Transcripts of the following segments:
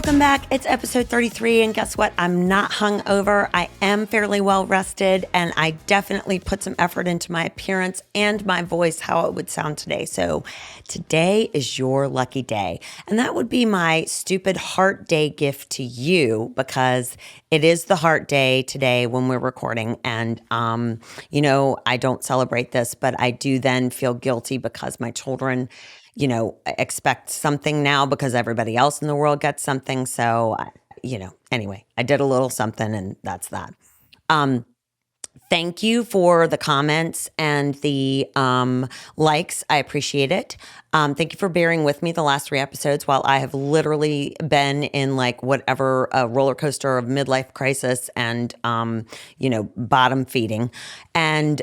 Welcome back. It's episode 33, and guess what? I'm not hungover. I am fairly well rested, and I definitely put some effort into my appearance and my voice, how it would sound today. So today is your lucky day, and that would be my stupid heart day gift to you, because it is the heart day today when we're recording, and I don't celebrate this, but I do then feel guilty because my children expect something now because everybody else in the world gets something. So, anyway, I did a little something, and that's that. Thank you for the comments and the likes. I appreciate it. Thank you for bearing with me the last 3 episodes while I have literally been in like whatever roller coaster of midlife crisis and, bottom feeding. And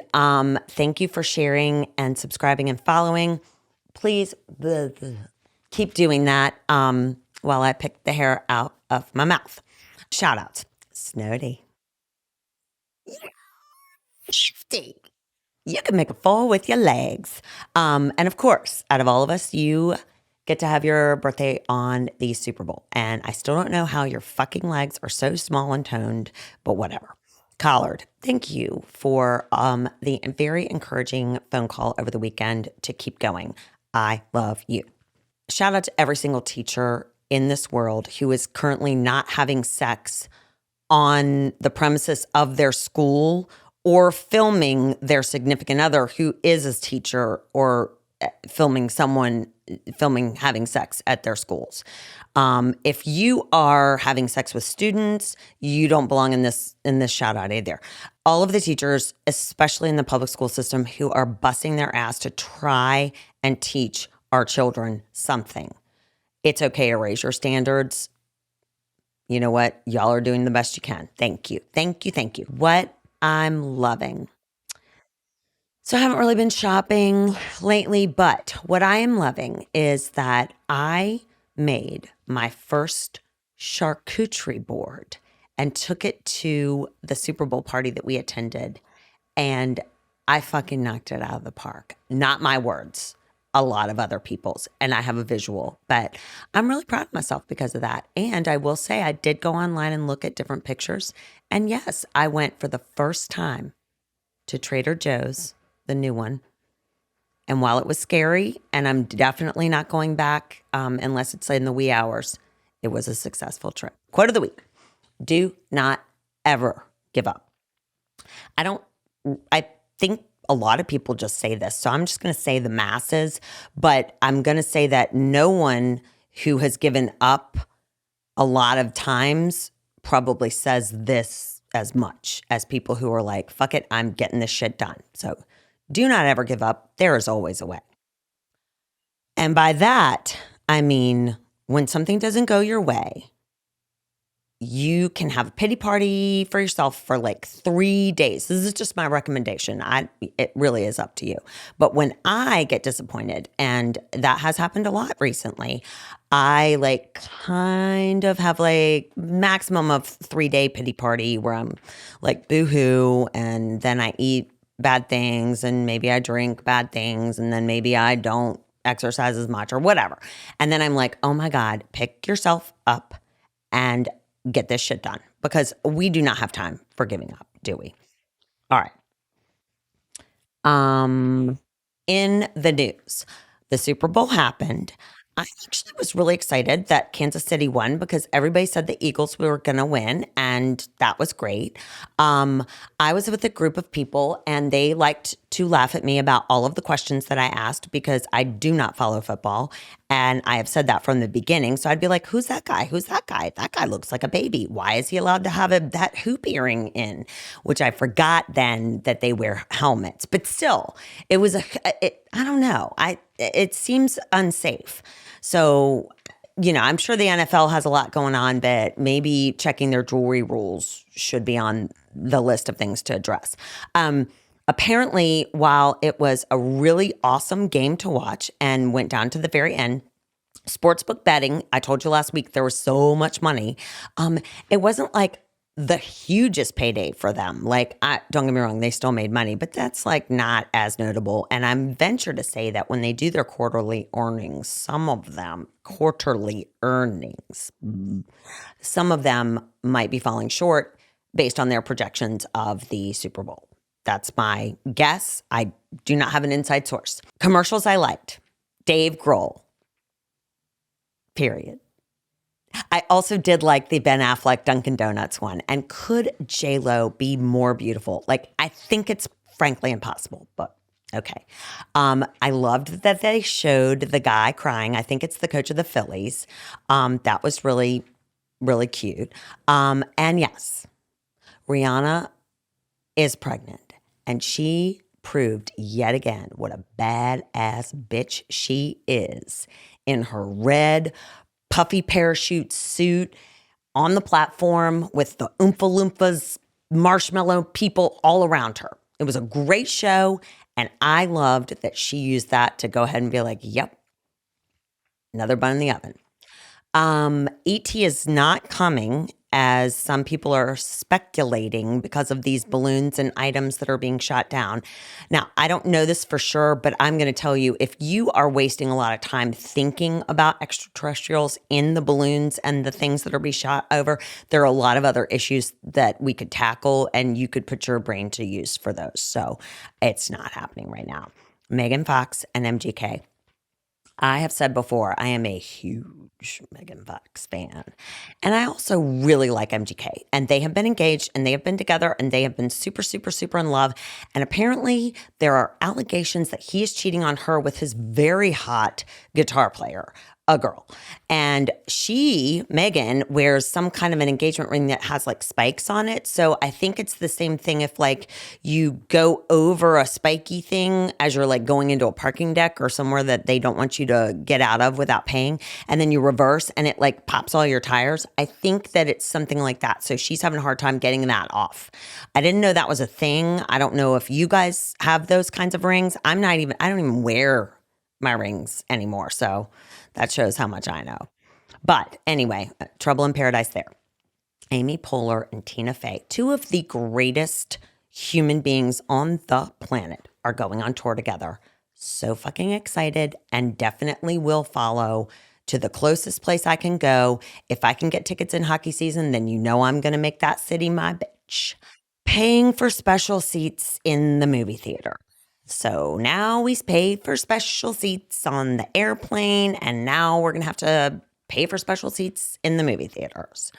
thank you for sharing and subscribing and following. Please keep doing that while I pick the hair out of my mouth. Shoutouts. Snowdy. Shifty. You can make a fool with your legs. And of course, out of all of us, you get to have your birthday on the Super Bowl. And I still don't know how your fucking legs are so small and toned, but whatever. Collard, thank you for the very encouraging phone call over the weekend to keep going. I love you. Shout out to every single teacher in this world who is currently not having sex on the premises of their school or filming their significant other who is a teacher or filming having sex at their schools. If you are having sex with students, you don't belong in this shout out either. All of the teachers, especially in the public school system, who are busting their ass to try and teach our children something. It's okay to raise your standards. You know what? Y'all are doing the best you can. Thank you. Thank you. Thank you. What I'm loving. So I haven't really been shopping lately, but what I am loving is that I made my first charcuterie board and took it to the Super Bowl party that we attended, and I fucking knocked it out of the park. Not my words, a lot of other people's, and I have a visual, but I'm really proud of myself because of that. And I will say I did go online and look at different pictures, and yes, I went for the first time to Trader Joe's, the new one. And while it was scary, and I'm definitely not going back unless it's in the wee hours, it was a successful trip. Quote of the week: do not ever give up. I think a lot of people just say this, so I'm just going to say the masses, but I'm going to say that no one who has given up a lot of times probably says this as much as people who are like, fuck it, I'm getting this shit done. So do not ever give up. There is always a way. And by that, I mean, when something doesn't go your way, you can have a pity party for yourself for like 3 days. This is just my recommendation. It really is up to you. But when I get disappointed, and that has happened a lot recently, I like kind of have like maximum of 3-day pity party where I'm like boohoo, and then I eat bad things, and maybe I drink bad things, and then maybe I don't exercise as much or whatever. And then I'm like, oh my God, pick yourself up and get this shit done, because we do not have time for giving up, do we? All right. In the news, the Super Bowl happened. I actually was really excited that Kansas City won because everybody said the Eagles were going to win, and that was great. I was with a group of people, and they liked to laugh at me about all of the questions that I asked because I do not follow football, and I have said that from the beginning. So I'd be like, who's that guy? Who's that guy? That guy looks like a baby. Why is he allowed to have that hoop earring in? Which I forgot then that they wear helmets. But still, it was I don't know. It seems unsafe. So, I'm sure the NFL has a lot going on, but maybe checking their jewelry rules should be on the list of things to address. Apparently, while it was a really awesome game to watch and went down to the very end, sportsbook betting, I told you last week there was so much money. It wasn't like the hugest payday for them. Like, don't get me wrong, they still made money, but that's like not as notable. And I'm venture to say that when they do their quarterly earnings, some of them might be falling short based on their projections of the Super Bowl. That's my guess. I do not have an inside source. Commercials I liked. Dave Grohl. Period. I also did like the Ben Affleck Dunkin' Donuts one. And could J-Lo be more beautiful? Like, I think it's frankly impossible, but okay. I loved that they showed the guy crying. I think it's the coach of the Phillies. That was really, really cute. And yes, Rihanna is pregnant, and she proved yet again what a badass bitch she is in her red puffy parachute suit on the platform with the Oompa Loompas, marshmallow people all around her. It was a great show, and I loved that she used that to go ahead and be like, yep, another bun in the oven. ET is not coming, as some people are speculating because of these balloons and items that are being shot down. Now, I don't know this for sure, but I'm going to tell you, if you are wasting a lot of time thinking about extraterrestrials in the balloons and the things that are being shot over, there are a lot of other issues that we could tackle, and you could put your brain to use for those. So it's not happening right now. Megan Fox and MGK. I have said before, I am a huge Megan Fox fan. And I also really like MGK. And they have been engaged, and they have been together, and they have been super, super, super in love. And apparently, there are allegations that he is cheating on her with his very hot guitar player, a girl. And she, Megan, wears some kind of an engagement ring that has like spikes on it. So I think it's the same thing if like you go over a spiky thing as you're like going into a parking deck or somewhere that they don't want you to get out of without paying, and then you reverse and it like pops all your tires. I think that it's something like that. So she's having a hard time getting that off. I didn't know that was a thing. I don't know if you guys have those kinds of rings. I don't even wear my rings anymore. So that shows how much I know. But anyway, trouble in paradise there. Amy Poehler and Tina Fey, two of the greatest human beings on the planet, are going on tour together. So fucking excited, and definitely will follow to the closest place I can go. If I can get tickets in hockey season, then you know I'm going to make that city my bitch. Paying for special seats in the movie theater. So now we pay for special seats on the airplane, and now we're going to have to pay for special seats in the movie theaters.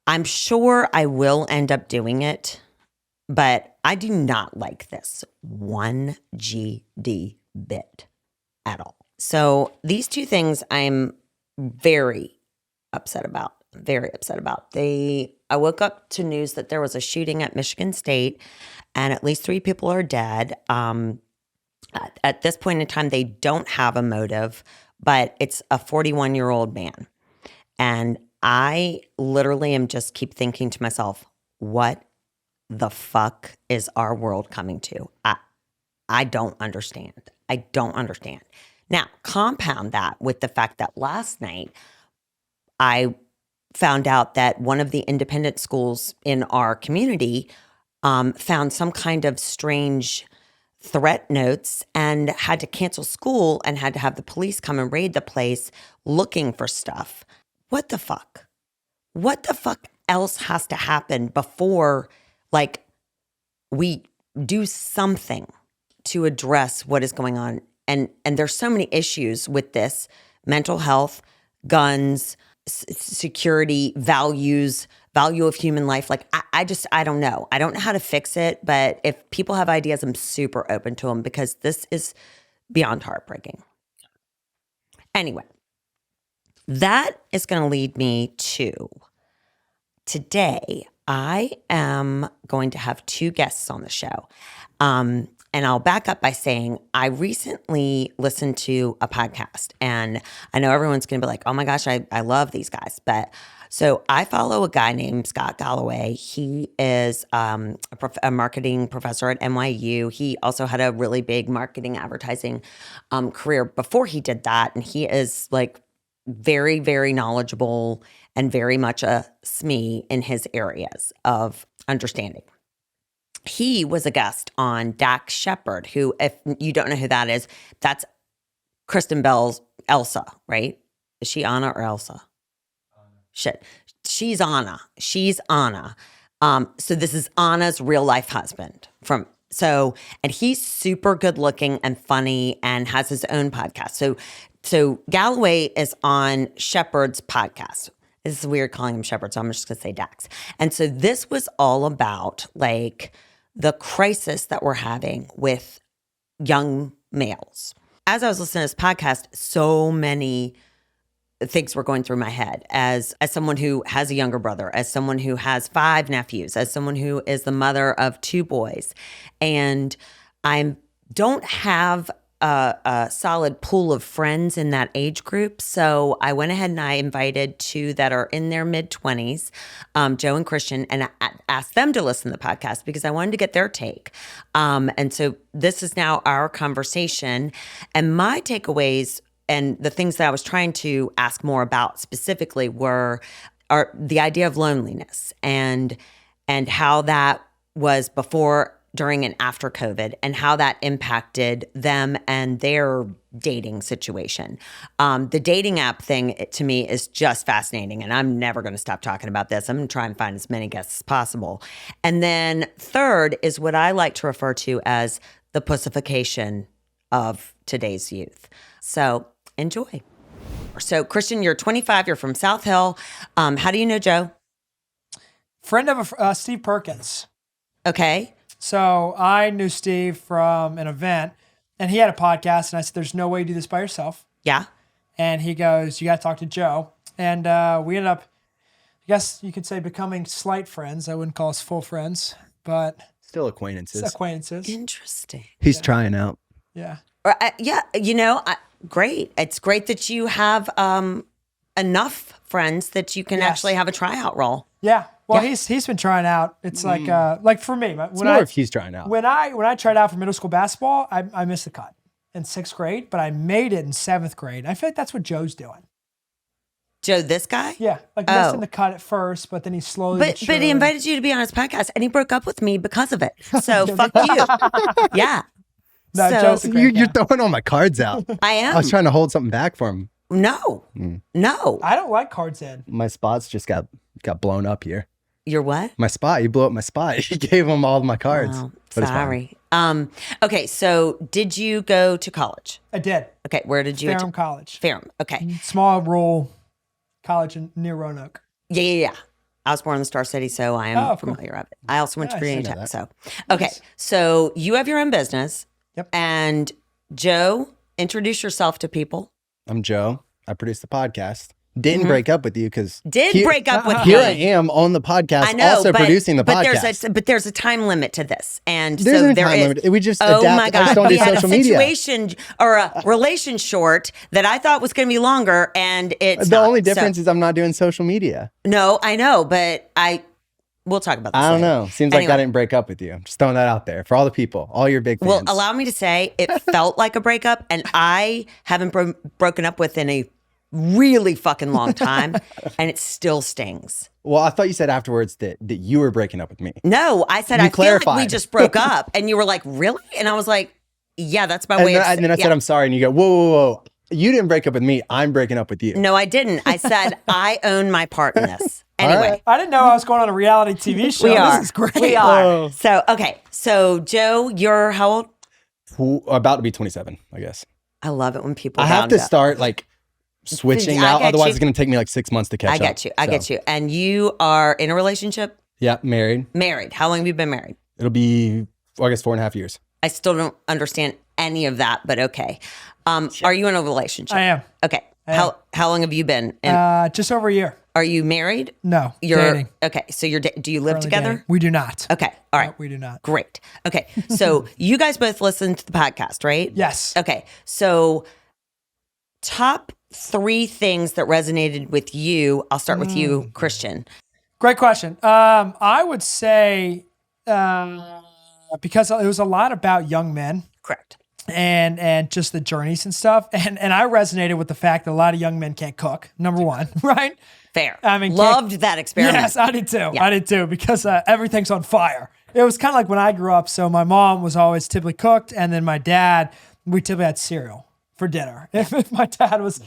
I'm sure I will end up doing it, but I do not like this 1GD bit at all. So these two things I'm very upset about. Very upset about. I woke up to news that there was a shooting at Michigan State, and at least 3 people are dead. At this point in time, they don't have a motive, but it's a 41-year-old man. And I literally am just keep thinking to myself, what the fuck is our world coming to? I don't understand. I don't understand. Now, compound that with the fact that last night I found out that one of the independent schools in our community found some kind of strange threat notes and had to cancel school and had to have the police come and raid the place looking for stuff. What the fuck? What the fuck else has to happen before like we do something to address what is going on? And there's so many issues with this: mental health, guns, security, values, value of human life. Like, I don't know. I don't know how to fix it, but if people have ideas, I'm super open to them, because this is beyond heartbreaking. Anyway, that is going to lead me to today. I am going to have 2 guests on the show. And I'll back up by saying I recently listened to a podcast, and I know everyone's going to be like, oh my gosh, I love these guys. But so I follow a guy named Scott Galloway. He is a marketing professor at NYU. He also had a really big marketing advertising career before he did that. And he is like very, very knowledgeable and very much a SME in his areas of understanding. He was a guest on Dax Shepard, who, if you don't know who that is, that's Kristen Bell's Elsa, right? Is she Anna or Elsa? Shit. She's Anna. So this is Anna's real life husband and he's super good looking and funny and has his own podcast. So Galloway is on Shepard's podcast. This is weird calling him Shepard, so I'm just gonna say Dax. And so this was all about like the crisis that we're having with young males. As I was listening to this podcast, so many things were going through my head as someone who has a younger brother, as someone who has 5 nephews, as someone who is the mother of 2 boys. And I don't have a solid pool of friends in that age group. So I went ahead and I invited 2 that are in their mid-20s, Joe and Christian, and I asked them to listen to the podcast because I wanted to get their take. And so this is now our conversation. And my takeaways and the things that I was trying to ask more about specifically are the idea of loneliness and how that was before, during, and after COVID, and how that impacted them and their dating situation. The dating app thing, to me, is just fascinating, and I'm never going to stop talking about this. I'm going to try and find as many guests as possible. And then third is what I like to refer to as the pussification of today's youth. So enjoy. So Christian, you're 25, you're from South Hill. How do you know Joe? Friend of Steve Perkins. Okay. So I knew Steve from an event, and he had a podcast, and I said, there's no way you do this by yourself. Yeah. And he goes, you got to talk to Joe. And we ended up, I guess you could say, becoming slight friends. I wouldn't call us full friends, but still acquaintances. Interesting. He's trying out. Yeah. Yeah. Great. It's great that you have enough friends that you can actually have a tryout role. Yeah. Well, he's been trying out. It's like for me, if he's trying out. When I tried out for middle school basketball, I missed the cut in 6th grade, but I made it in 7th grade. I feel like that's what Joe's doing. Joe, this guy? Yeah, missed in the cut at first, but then he slowly. But he invited you to be on his podcast, and he broke up with me because of it. So fuck you. Yeah. No, so Joe's a great guy. You're throwing all my cards out. I am. I was trying to hold something back for him. No. I don't like cards in. My spots just got blown up here. Your what? My spot. You blew up my spot. He gave him all of my cards. Oh, but sorry. Okay, so did you go to college? I did. Okay, where did you? Ferrum College. Ferrum. Okay. Small rural college near Roanoke. Yeah. I was born in the Star City, so I am familiar with it. I also went to Virginia Tech. So, okay, so you have your own business. Yep. And Joe, introduce yourself to people. I'm Joe. I produce the podcast. Didn't break up with you because break up with here me. I am on the podcast, I know, also producing the podcast. But there's a time limit to this, and there's so a there time is. limit. We just oh adapt. my god, I just don't we do had social a media. situation or a relation short that I thought was going to be longer, and it's the not. only difference is I'm not doing social media. No, I know, but we'll talk about this. I don't later. know. Seems like I didn't break up with you. I'm just throwing that out there for all the people, all your big fans. Well, allow me to say it felt like a breakup, and I haven't broken up within a really fucking long time, and it still stings. Well, I thought you said afterwards that you were breaking up with me. No, I said I feel like we just broke up, and you were like, "Really?" And I was like, "Yeah, that's my way." And then I said, "I'm sorry," and you go, "Whoa! You didn't break up with me. I'm breaking up with you." No, I didn't. I said I own my part in this. Anyway, right. I didn't know I was going on a reality TV show. This is great. We are. So okay. So Joe, you're how old? About to be 27, I guess. I love it when people. I have to start like switching now. Otherwise, it's going to take me like 6 months to catch up. I get you. And you are in a relationship? Yeah, married. Married. How long have you been married? It'll be, I guess, 4.5 years. I still don't understand any of that, but okay. Are you in a relationship? I am. Okay. How long have you been? Just over a year. Are you married? No, you're dating. Okay. So do you live Currently together? Dating. We do not. Okay. All right. No, we do not. Great. Okay. So you guys both listen to the podcast, right? Yes. Okay. So top 3 things that resonated with you. I'll start with you, Christian. Great question. I would say because it was a lot about young men. Correct. and just the journeys and stuff. And I resonated with the fact that a lot of young men can't cook, number one, right? Fair. I mean, loved that experiment. Yes, I did too. Yeah. I did too, because everything's on fire. It was kind of like when I grew up. So my mom was always typically cooked, and then my dad, we typically had cereal for dinner. If my dad was,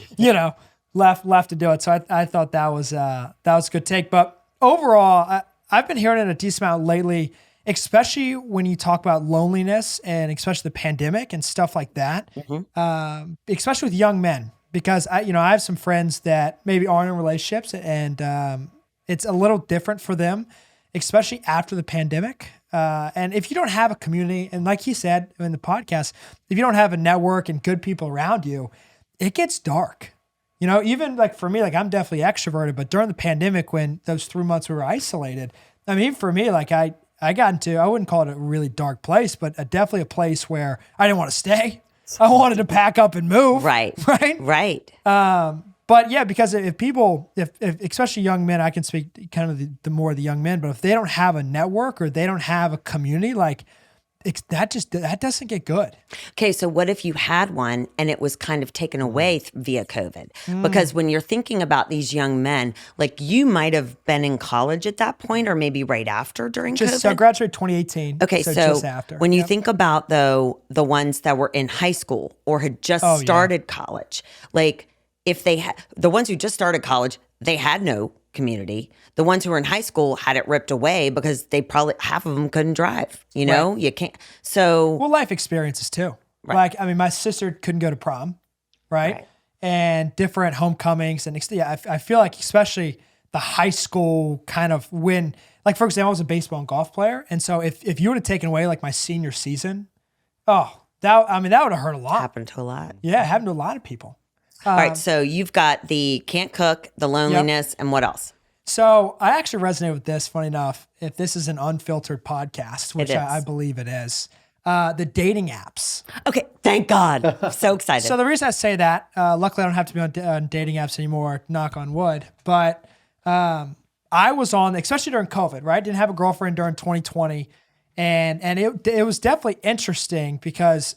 left to do it. So I thought that was a good take. But overall, I've been hearing it a decent amount lately, especially when you talk about loneliness and especially the pandemic and stuff like that, especially with young men. Because I have some friends that maybe aren't in relationships, and it's a little different for them, especially after the pandemic. And if you don't have a community, and like he said in the podcast, if you don't have a network and good people around you, it gets dark. Even like for me, like I'm definitely extroverted, but during the pandemic, when those 3 months we were isolated, I mean, for me, like I got into, I wouldn't call it a really dark place, but definitely a place where I didn't want to stay. I wanted to pack up and move. Right. Right. But yeah, because if people, if especially young men, I can speak kind of the more of the young men, but if they don't have a network or they don't have a community, like that doesn't get good. Okay, so what if you had one and it was kind of taken away via COVID? Because when you're thinking about these young men, like you might have been in college at that point, or maybe right after during COVID. So I graduated 2018. Okay, so just after. When you think about though the ones that were in high school or had just started college, like if they the ones who just started college, they had no community. The ones who were in high school had it ripped away because they probably half of them couldn't drive. Right. You can't. So life experiences too. Right. Like I mean, my sister couldn't go to prom, right? And different homecomings, and I feel like especially the high school kind of when, like for example, I was a baseball and golf player, and so if you would have taken away like my senior season, that would have hurt a lot. happened to a lot. Yeah, it happened to a lot of people. All right, so you've got the can't cook, the loneliness, and what else? So I actually resonate with this, funny enough, if this is an unfiltered podcast, which I believe it is, the dating apps. Okay, thank God. I'm so excited. So the reason I say that, luckily I don't have to be on dating apps anymore, knock on wood, but I was on, especially during COVID, right? Didn't have a girlfriend during 2020, and it was definitely interesting because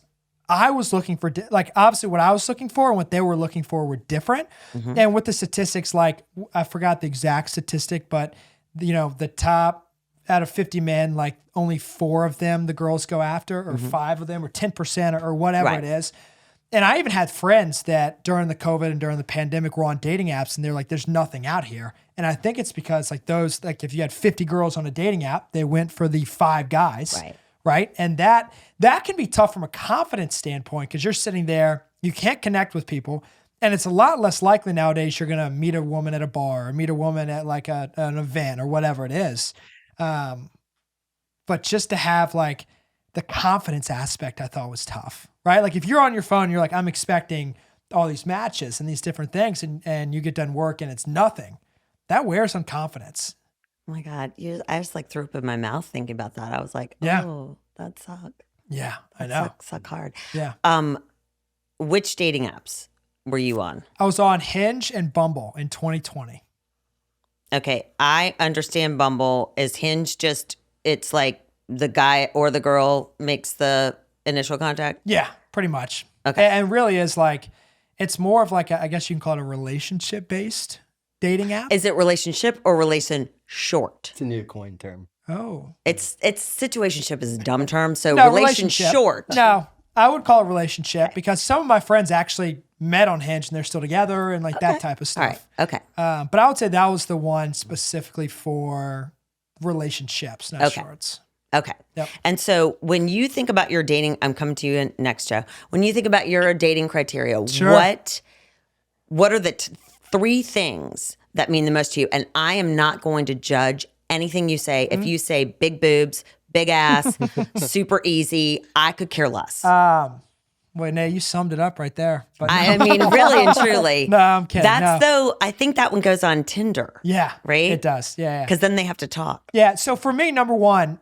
I was looking for, like, obviously what I was looking for and what they were looking for were different. And with the statistics, like, I forgot the exact statistic, but, the top out of 50 men, like, only 4 of them the girls go after, or 5 of them, or 10%, or whatever it is. And I even had friends that during the COVID and during the pandemic were on dating apps, and they're like, there's nothing out here. And I think it's because, like, if you had 50 girls on a dating app, they went for the 5 guys. Right. And that can be tough from a confidence standpoint, because you're sitting there, you can't connect with people. And it's a lot less likely nowadays you're going to meet a woman at a bar or meet a woman at like an event or whatever it is. But just to have like the confidence aspect, I thought was tough, right? Like if you're on your phone, you're like, I'm expecting all these matches and these different things, and you get done work and it's nothing. That wears on confidence. Oh my God. I just like threw up in my mouth thinking about that. I was like, Yeah. oh, that sucked. Yeah, I know. Suck hard. Yeah. Which dating apps were you on? I was on Hinge and Bumble in 2020. Okay. I understand Bumble. Is Hinge just, it's like the guy or the girl makes the initial contact? Yeah, pretty much. Okay. And really is like, it's more of like, I guess you can call it a relationship-based dating app. Is it relationship or relation short? It's a new coin term. Oh. It's situationship is a dumb term. So No, relation short. No, I would call it relationship because some of my friends actually met on Hinge and they're still together and like that type of stuff. All right. Okay. But I would say that was the one specifically for relationships, not shorts. Okay. Yep. And so when you think about your dating, I'm coming to you next, Joe. When you think about your dating criteria, Sure. what are the 3 things that mean the most to you? And I am not going to judge anything you say. If you say big boobs, big ass, super easy, I could care less. Wait, no, you summed it up right there. But I mean, really and truly. No, I'm kidding. Though, I think that one goes on Tinder. Yeah. Right? It does. Yeah. Because then they have to talk. Yeah. So for me, number one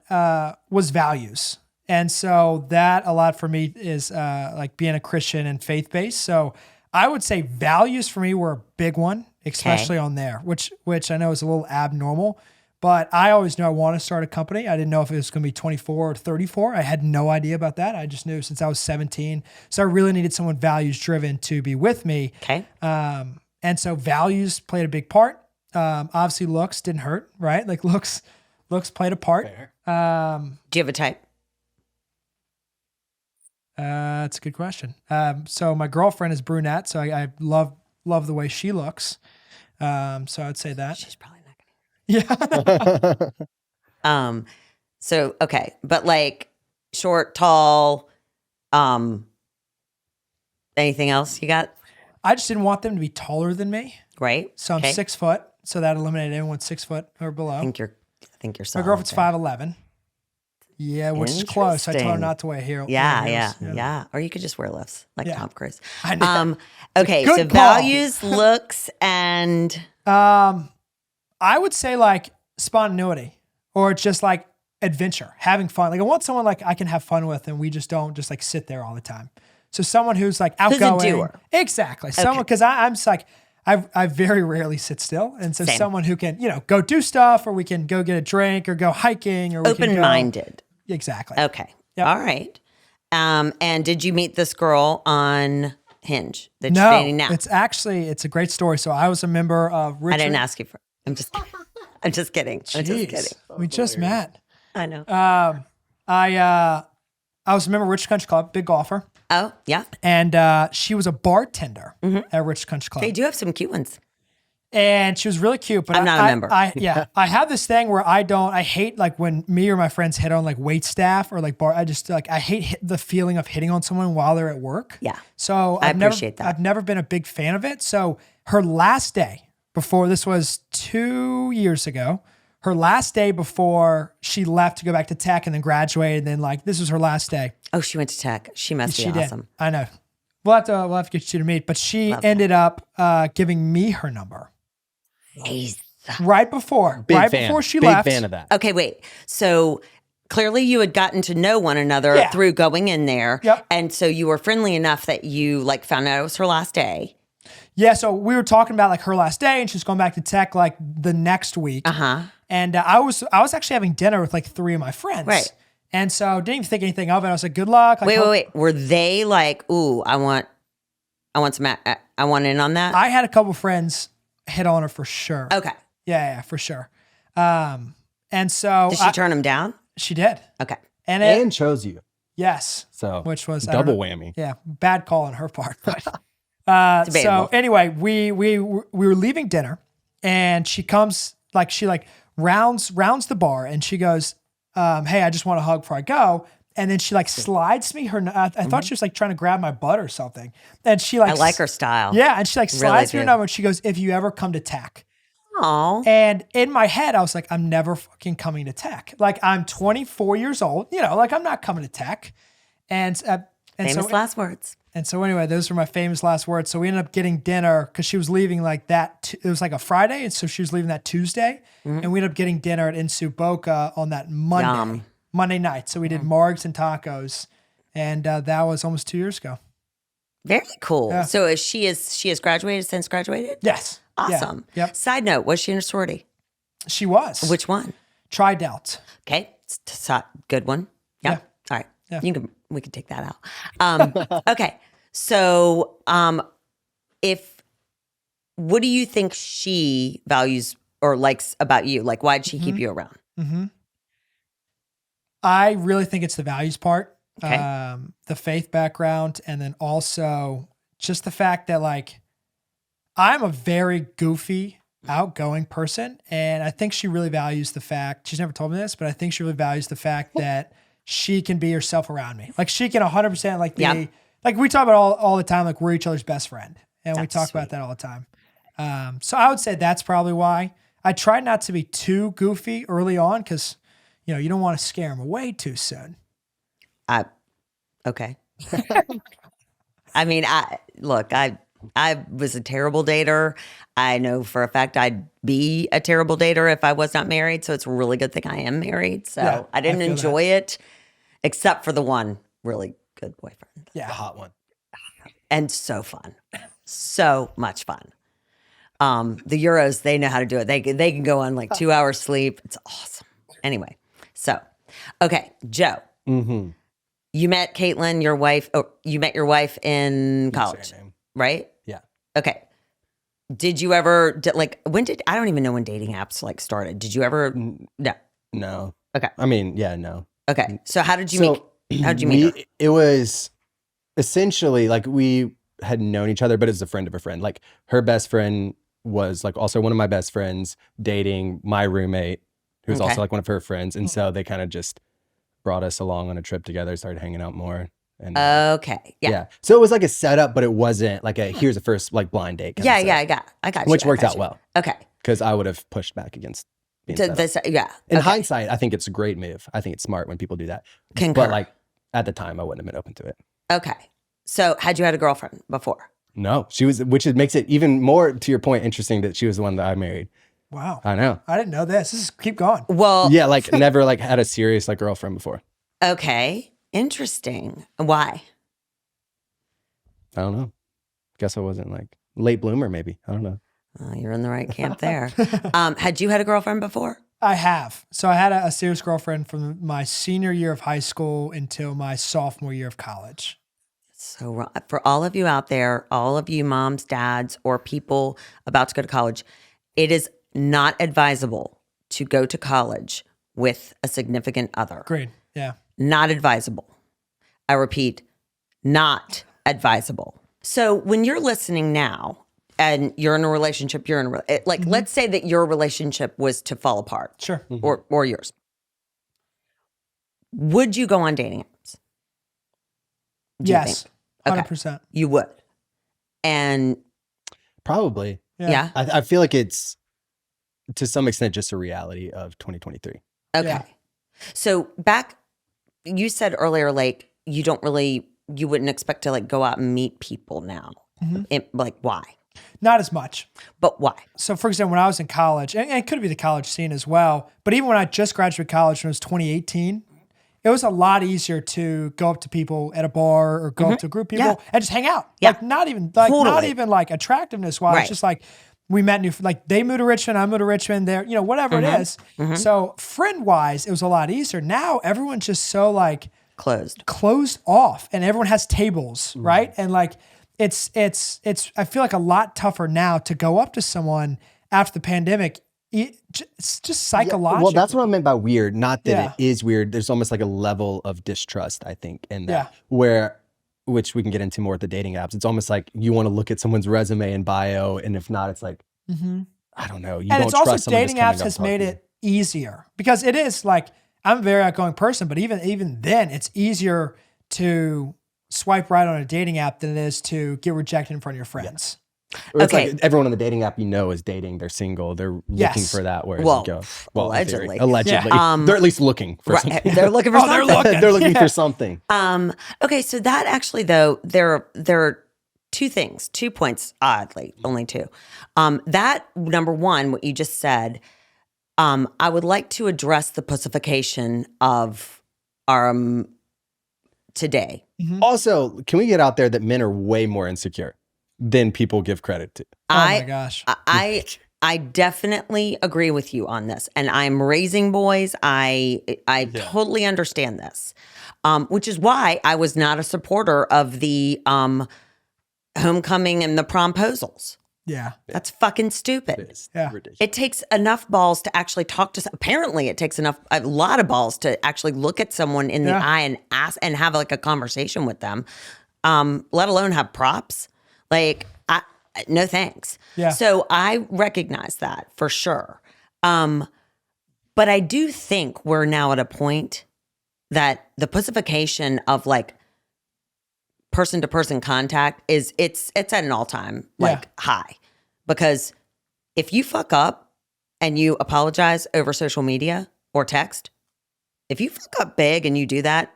was values. And so that a lot for me is like being a Christian and faith-based. So I would say values for me were a big one, especially on there, which I know is a little abnormal. But I always knew I want to start a company. I didn't know if it was going to be 24 or 34. I had no idea about that. I just knew since I was 17. So I really needed someone values driven to be with me. Okay. And so values played a big part. Obviously looks didn't hurt, right? Like looks played a part. Do you have a type? That's a good question. So my girlfriend is brunette, so I love the way she looks. So I'd say that. She's probably not gonna. Yeah. So okay, but like short, tall, anything else you got? I just didn't want them to be taller than me. Right. So I'm 6 foot. So that eliminated anyone 6 foot or below. I think you're My solid girlfriend's there. 5'11". Yeah, which is close. I told her Interesting. not to wear heel. Yeah. Or you could just wear lifts like Yeah. Tom Cruise. I know. Okay, Good so call. values, looks, and I would say like spontaneity or just like adventure, having fun. Like I want someone like I can have fun with and we just don't just like sit there all the time. So someone who's like outgoing. Who's a doer. Exactly. Someone, because I'm just like, I very rarely sit still. And so Same. someone who can, go do stuff or we can go get a drink or go hiking or we can go. open-minded. Exactly. Okay. Yep. All right. And did you meet this girl on Hinge that you're No, dating now? it's a great story. So I was a member of Richard. I didn't ask you for. I'm just kidding. I'm just kidding. Jeez, we just met. I know. I was a member of Rich Country Club, big golfer. Oh, yeah. And she was a bartender at Rich Country Club. They do have some cute ones. And she was really cute, but I'm not a member. I have this thing where I hate like when me or my friends hit on like wait staff or like bar. I just like, I hate the feeling of hitting on someone while they're at work. Yeah. So I appreciate that. I've never been a big fan of it. So her last day before, this was 2 years ago, her last day before she left to go back to tech and then graduated. And then like, this was her last day. Oh, she went to tech. She must be awesome. Did. I know. We'll have to get you to meet, but she ended up giving me her number. Nice. Right before she left. Big fan of that. Okay, wait. So clearly you had gotten to know one another through going in there. Yep. And so you were friendly enough that you like found out it was her last day. Yeah, so we were talking about like her last day and she's going back to tech like the next week. Uh-huh. And I was actually having dinner with like 3 of my friends. Right. And so didn't even think anything of it. I was like, good luck. Like, Wait. Were they like, ooh, I want in on that? I had a couple friends hit on her for sure. Okay. Yeah, for sure. And so Did she turn him down? She did. Okay. And chose you. yes. So which was double whammy. Yeah, bad call on her part. But Debatable. so anyway, we were leaving dinner, and she comes like she like rounds the bar, and she goes, "Hey, I just want a hug before I go." And then she like slides me her. I thought she was like trying to grab my butt or something, and she like I like her style. Yeah, and she like slides me her do. number, and she goes, "If you ever come to tech." Aw. And in my head, I was like, I'm never fucking coming to tech. Like I'm 24 years old, like I'm not coming to tech. And Famous last words. And so anyway, those were my famous last words. So we ended up getting dinner because she was leaving like that. It was like a Friday. And so she was leaving that Tuesday. And we ended up getting dinner at Insu Boca on that Monday night. So we did margs and tacos. And that was almost 2 years ago. Very cool. Yeah. So she has graduated since graduated? Yes. Awesome. Yeah. Yep. Side note, was she in a sorority? She was. Which one? Tri-Delt. Okay. Good one. Yep. Yeah. All right. Yeah. We can take that out. Okay. So what do you think she values or likes about you? Like, why did she keep you around? Mm-hmm. I really think it's the values part, Okay. the faith background, and then also just the fact that like I'm a very goofy, outgoing person, and I think she really values the fact, she's never told me this, but I think she really values the fact that she can be herself around me. Like she can 100% like like we talk about all the time, like we're each other's best friend, and we talk about that all the time. So I would say that's probably why. I try not to be too goofy early on because, you don't want to scare them away too soon. Okay. I mean, I was a terrible dater. I know for a fact I'd be a terrible dater if I was not married. So it's a really good thing I am married. So Yeah, I didn't I feel enjoy it, except for the one really good boyfriend. Yeah. The hot one. And so fun. So much fun. The Euros, they know how to do it. They can go on like 2 hours sleep. It's awesome. Anyway, so okay, Joe, you met Caitlin, your wife. Oh, you met your wife in college, Same name. right? Yeah. Okay. Did you ever when did I don't even know when dating apps like started? Did you ever? No. No. Okay. I mean, yeah, no. Okay. So how did you meet? How did you meet her? It was essentially like we had known each other, but it was a friend of a friend. Like her best friend was like also one of my best friends dating my roommate, who's Okay. also like one of her friends. And so they kind of just brought us along on a trip together, started hanging out more. And Okay. Yeah. yeah. So it was like a setup, but it wasn't like here's a first like blind date. Yeah. I got you. Which I worked got out you. well Okay. because I would have pushed back against being set up. Yeah. In Okay. hindsight, I think it's a great move. I think it's smart when people do that. Concur. But like at the time, I wouldn't have been open to it. Okay. So had you had a girlfriend before? No, she was, makes it even more, to your point, interesting that she was the one that I married. Wow. I know. I didn't know this. Keep going. Well, Yeah, like never like had a serious like girlfriend before. okay. Interesting. Why? I don't know. Guess I wasn't like late bloomer, maybe. I don't know. You're in the right camp there. Had you had a girlfriend before? I have. So I had a serious girlfriend from my senior year of high school until my sophomore year of college. So for all of you out there, all of you moms, dads, or people about to go to college, it is not advisable to go to college with a significant other. Agreed. Yeah. Not advisable. I repeat, not advisable. So when you're listening now and you're in a relationship, let's say that your relationship was to fall apart. Sure. Or yours. Would you go on dating apps? Do you Yes. think? Okay. 100%. You would. And Probably. yeah. I feel like it's to some extent just a reality of 2023. Okay. Yeah. So you said earlier, like, you wouldn't expect to like go out and meet people now. Like, why? Not as much. But why? So, for example, when I was in college, and it could be the college scene as well, but even when I just graduated college when it was 2018, it was a lot easier to go up to people at a bar or go up to a group of people and just hang out. Yeah. Like not even attractiveness wise. Right. It's just like we met they moved to Richmond, I moved to Richmond, there, whatever it is. So friend wise, it was a lot easier. Now everyone's just so like closed off and everyone has tables, right? And like it's I feel like a lot tougher now to go up to someone after the pandemic. It's just psychological. Well, that's what I meant by weird. Not that Yeah. it is weird. There's almost like a level of distrust, I think, in that. Yeah. Which we can get into more with the dating apps. It's almost like you want to look at someone's resume and bio, and if not, it's like, I don't know. You And don't it's also trust someone dating just coming apps up has to talk made to you. it easier because it is like I'm a very outgoing person, but even then, it's easier to swipe right on a dating app than it is to get rejected in front of your friends. Or it's Okay. like everyone on the dating app is dating. They're single. They're looking Yes. for that. Whereas Well, you go, allegedly. allegedly, Yeah. they're at least looking for something. They're looking for something. They're looking for something. Okay, so that actually though, there are two points, oddly, only two. That number one, what you just said, I would like to address the pussification of our today. Also, can we get out there that men are way more insecure than people give credit to? Oh my gosh. I definitely agree with you on this, and I'm raising boys. I totally understand this, which is why I was not a supporter of the homecoming and the promposals. Yeah. That's fucking stupid. It's Yeah. ridiculous. It takes enough balls to actually talk to. Apparently, it takes a lot of balls to actually look at someone in the Yeah. eye and ask and have like a conversation with them. Let alone have props. Like, no thanks. Yeah. So I recognize that for sure. But I do think we're now at a point that the pussification of like person to person contact it's at an all time like high, because if you fuck up and you apologize over social media or text, if you fuck up big and you do that,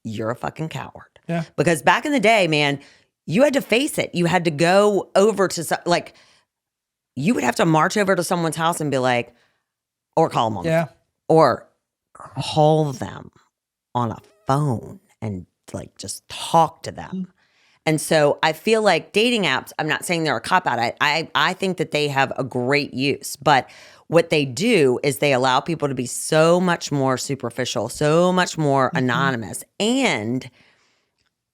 you're a fucking coward. Yeah. Because back in the day, man, you had to face it. You had to go over to you would have to march over to someone's house and be like, or call them on the phone, or call them on a phone and like just talk to them. And so I feel like dating apps, I'm not saying they're a cop out. I think that they have a great use, but what they do is they allow people to be so much more superficial, so much more anonymous. And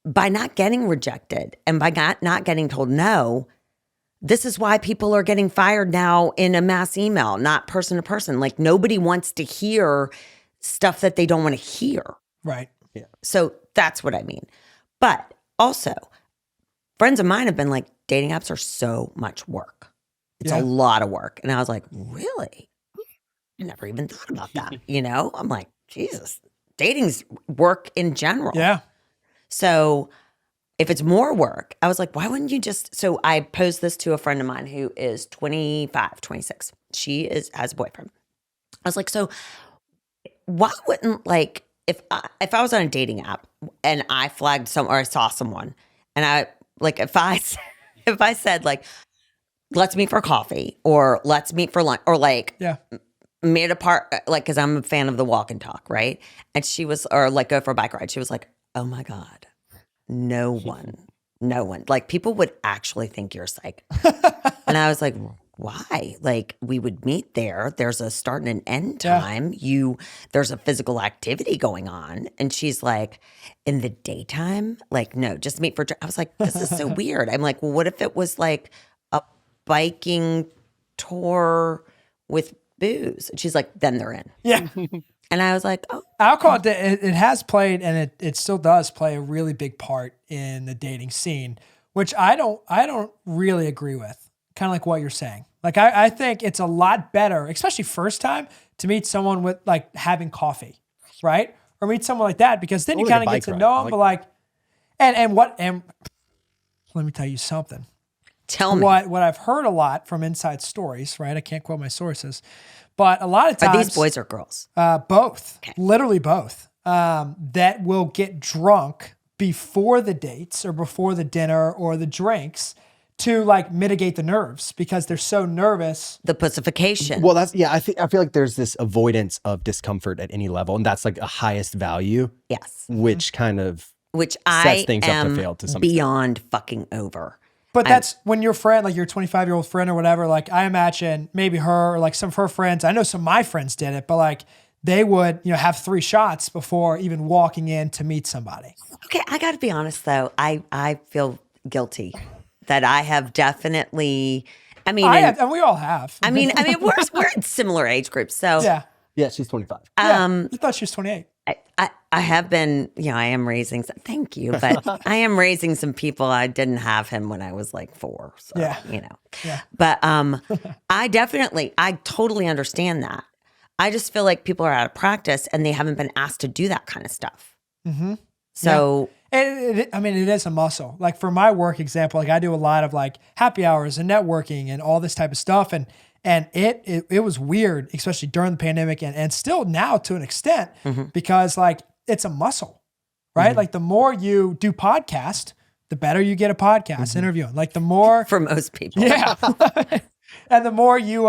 by not getting rejected and by not getting told no, this is why people are getting fired now in a mass email, not person to person. Like nobody wants to hear stuff that they don't want to hear. Right. So that's what I mean. But also, friends of mine have been like, dating apps are so much work. It's a lot of work. And I was like, really? I never even thought about that. You know, I'm like, Jesus, dating's work in general. Yeah. So if it's more work, I was like, why wouldn't you just? So I posed this to a friend of mine who is 25, 26. She has a boyfriend. I was like, so why wouldn't like, if I was on a dating app and I flagged some or I saw someone and I like, if I said like, let's meet for coffee or let's meet for lunch or like meet apart, like, cause I'm a fan of the walk and talk. Right. And she was, or like go for a bike ride. She was like, oh my God. No one. Like people would actually think you're a psych. And I was like, why? Like we would meet there. There's a start and an end time. There's a physical activity going on. And she's like, in the daytime? Like, no, just meet for, I was like, this is so weird. I'm like, well, what if it was like a biking tour with booze? And she's like, then they're in. Yeah. And I was like, oh. Alcohol, it has played, and it still does play a really big part in the dating scene, which I don't really agree with. Kind of like what you're saying. Like I think it's a lot better, especially first time, to meet someone with like having coffee, right? Or meet someone like that, because then you kind of get to know them. But like, and let me tell you something. Tell me. What I've heard a lot from inside stories, right? I can't quote my sources, but a lot of times. Are these boys or girls? Both. Okay. Literally both. That will get drunk before the dates or before the dinner or the drinks to like mitigate the nerves because they're so nervous. The pussification. Well, I feel like there's this avoidance of discomfort at any level, and that's like a highest value. Yes. Which kind of sets I things up to fail to some beyond fucking over. But that's when your friend, like your 25-year-old friend or whatever, like I imagine maybe her or like some of her friends, I know some of my friends did it, but like they would, have 3 shots before even walking in to meet somebody. Okay, I got to be honest though. I feel guilty that I have definitely. I mean, and we all have. I mean, we're in similar age groups, so yeah, she's 25. I thought she was 28. I have been, I am raising. Thank you, but I am raising some people. I didn't have him when I was like 4. So, Yeah. But I totally understand that. I just feel like people are out of practice and they haven't been asked to do that kind of stuff. Mm-hmm. So, it is a muscle. Like for my work example, like I do a lot of like happy hours and networking and all this type of stuff, and it was weird, especially during the pandemic and still now to an extent, because like it's a muscle, right? Like the more you do podcast, the better you get a podcast interviewing. Like the more for most people, and the more you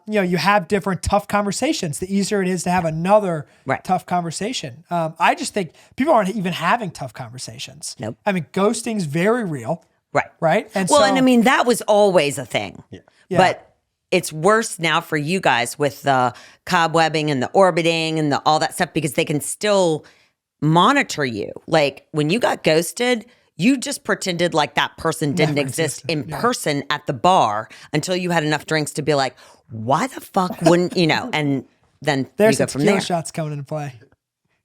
you have different tough conversations, the easier it is to have another tough conversation. I just think people aren't even having tough conversations. Nope. I mean, ghosting's very real. Right. Right. And and I mean that was always a thing. Yeah. But it's worse now for you guys with the cobwebbing and the orbiting and all that stuff because they can still monitor you. Like when you got ghosted, you just pretended like that person didn't exist in person at the bar until you had enough drinks to be like, why the fuck wouldn't, and then there's you go from there. Shots coming into play.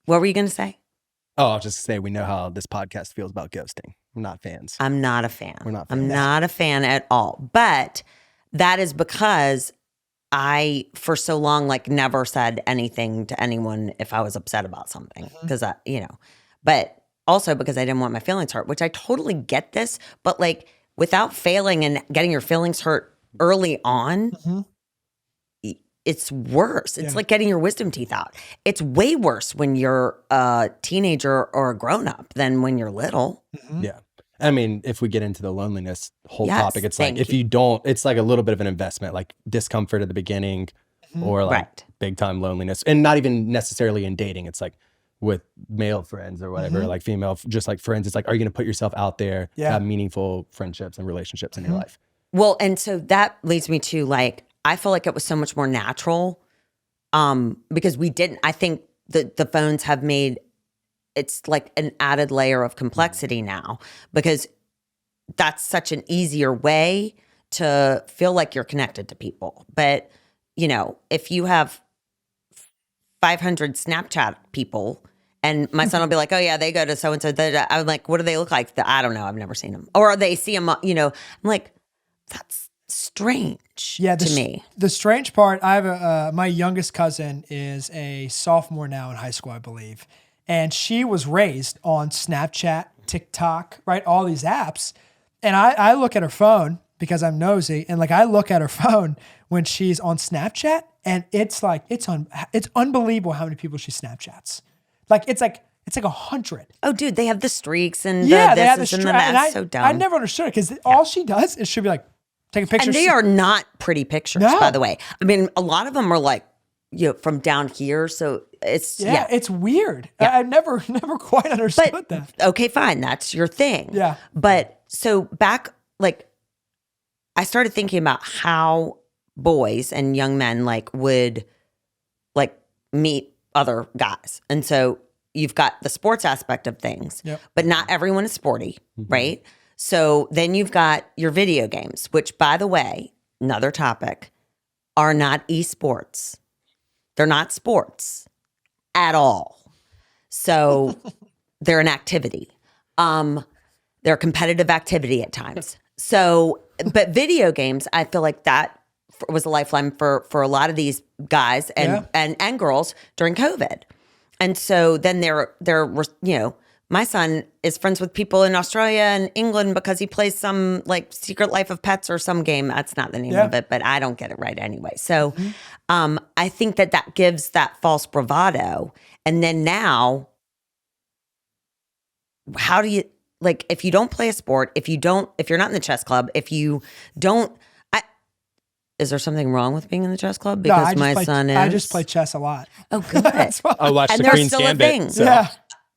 What were you going to say? Oh, I'll just say we know how this podcast feels about ghosting. We're not fans. I'm not a fan. We're not fans. I'm not a fan at all. But that is because I, for so long, like never said anything to anyone if I was upset about something. Because but also because I didn't want my feelings hurt, which I totally get this. But like without failing and getting your feelings hurt early on, it's worse. It's like getting your wisdom teeth out. It's way worse when you're a teenager or a grown up than when you're little. Yeah. I mean, if we get into the loneliness whole topic, it's like if you don't, it's like a little bit of an investment, like discomfort at the beginning or like big time loneliness, and not even necessarily in dating. It's like with male friends or whatever, like female, just like friends. It's like, are you going to put yourself out there to have meaningful friendships and relationships in your life? Well, and so that leads me to like, I feel like it was so much more natural because I think the phones have made, it's like an added layer of complexity now because that's such an easier way to feel like you're connected to people. But, you know, if you have 500 Snapchat people and my son will be like, oh yeah, they go to so-and-so. I'm like, what do they look like? I don't know. I've never seen them. Or they see them, you know, I'm like, that's strange to me. The strange part, I have my youngest cousin is a sophomore now in high school, I believe. And she was raised on Snapchat, TikTok, right? All these apps. And I look at her phone because I'm nosy. And like, I look at her phone when she's on Snapchat and it's like, it's unbelievable how many people she Snapchats. It's like 100. Oh, dude, they have the streaks and they have the and the that's so dumb. I never understood it because all she does is she'll be like, take a picture. And they are not pretty pictures, by the way. I mean, a lot of them are like, you know, from down here. So it's, it's weird. Yeah. I've never quite understood that. Okay, fine. That's your thing. Yeah. But so back, like, I started thinking about how boys and young men like would like meet other guys. And so you've got the sports aspect of things, but not everyone is sporty, right? So then you've got your video games, which, by the way, another topic, are not esports. They're not sports at all. So they're an activity. They're a competitive activity at times. So, but video games, I feel like that was a lifeline for a lot of these guys and girls during COVID. And so then there were, you know, my son is friends with people in Australia and England because he plays some like Secret Life of Pets or some game. That's not the name of it, but I don't get it right anyway. So I think that gives that false bravado. And then now, how do you, like, if you don't play a sport, if you're not in the chess club, if you don't, is there something wrong with being in the chess club? Because I just play chess a lot. Oh, good. I watched and the there's Queen's still Gambit. a thing. So.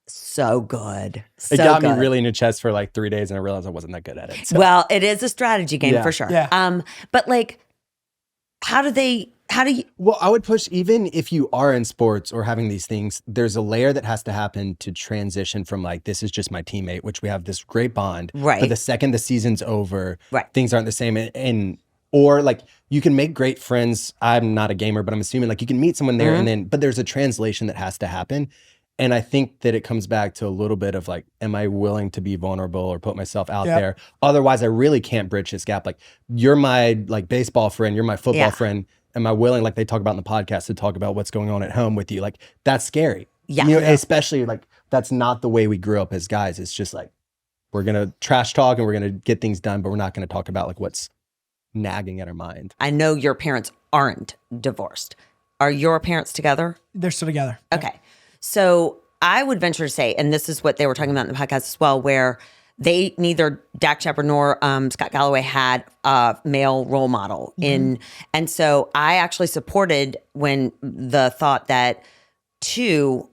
So good. It got me really into chess for like 3 days and I realized I wasn't that good at it. So. Well, it is a strategy game for sure. Yeah. But like, how do you? Well, I would push, even if you are in sports or having these things, there's a layer that has to happen to transition from like, this is just my teammate, which we have this great bond. Right. But the second the season's over, right, things aren't the same. Or like you can make great friends. I'm not a gamer, but I'm assuming like you can meet someone there but there's a translation that has to happen. And I think that it comes back to a little bit of like, am I willing to be vulnerable or put myself out there? Otherwise, I really can't bridge this gap. Like, you're my like baseball friend, you're my football friend. Am I willing, like they talk about in the podcast, to talk about what's going on at home with you? Like, that's scary. Yeah. You know, especially like, that's not the way we grew up as guys. It's just like, we're going to trash talk and we're going to get things done, but we're not going to talk about like what's nagging at our mind. I know your parents aren't divorced. Are your parents together? They're still together. Okay. So I would venture to say, and this is what they were talking about in the podcast as well, where they neither Dak Shepard nor Scott Galloway had a male role model and so I actually supported when the thought that two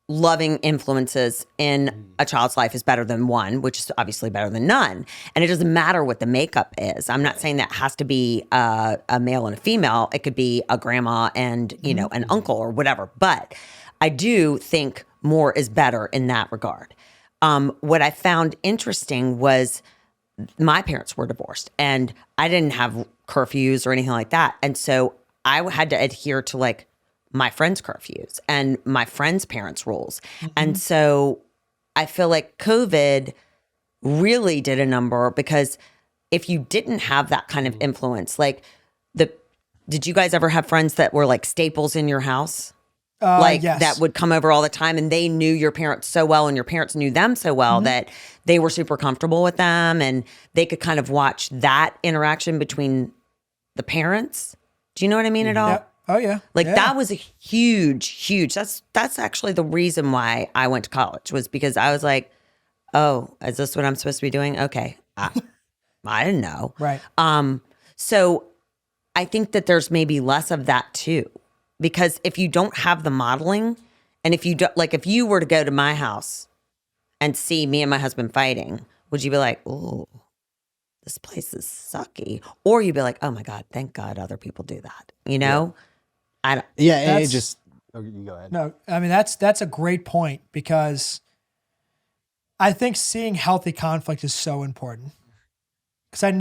loving influences in a child's life is better than one, which is obviously better than none. And it doesn't matter what the makeup is. I'm not saying that has to be a male and a female. It could be a grandma and, you know, an uncle or whatever. But I do think more is better in that regard. What I found interesting was my parents were divorced and I didn't have curfews or anything like that. And so I had to adhere to like my friends' curfews and my friends' parents' rules. And so I feel like COVID really did a number because if you didn't have that kind of influence, like did you guys ever have friends that were like staples in your house? Yes. That would come over all the time and they knew your parents so well and your parents knew them so well that they were super comfortable with them and they could kind of watch that interaction between the parents. Do you know what I mean at all? Yep. Oh yeah. That was a huge, that's actually the reason why I went to college was because I was like, oh, is this what I'm supposed to be doing? Okay. I didn't know. Right. So I think that there's maybe less of that too. Because if you don't have the modeling And if you don't, like, if you were to go to my house and see me and my husband fighting, would you be like, "Oh, this place is sucky," or you'd be like, "Oh my God, thank God other people do that." You know, I don't. Yeah, and it That's- just you go ahead. No, I mean that's a great point because I think seeing healthy conflict is so important. Because I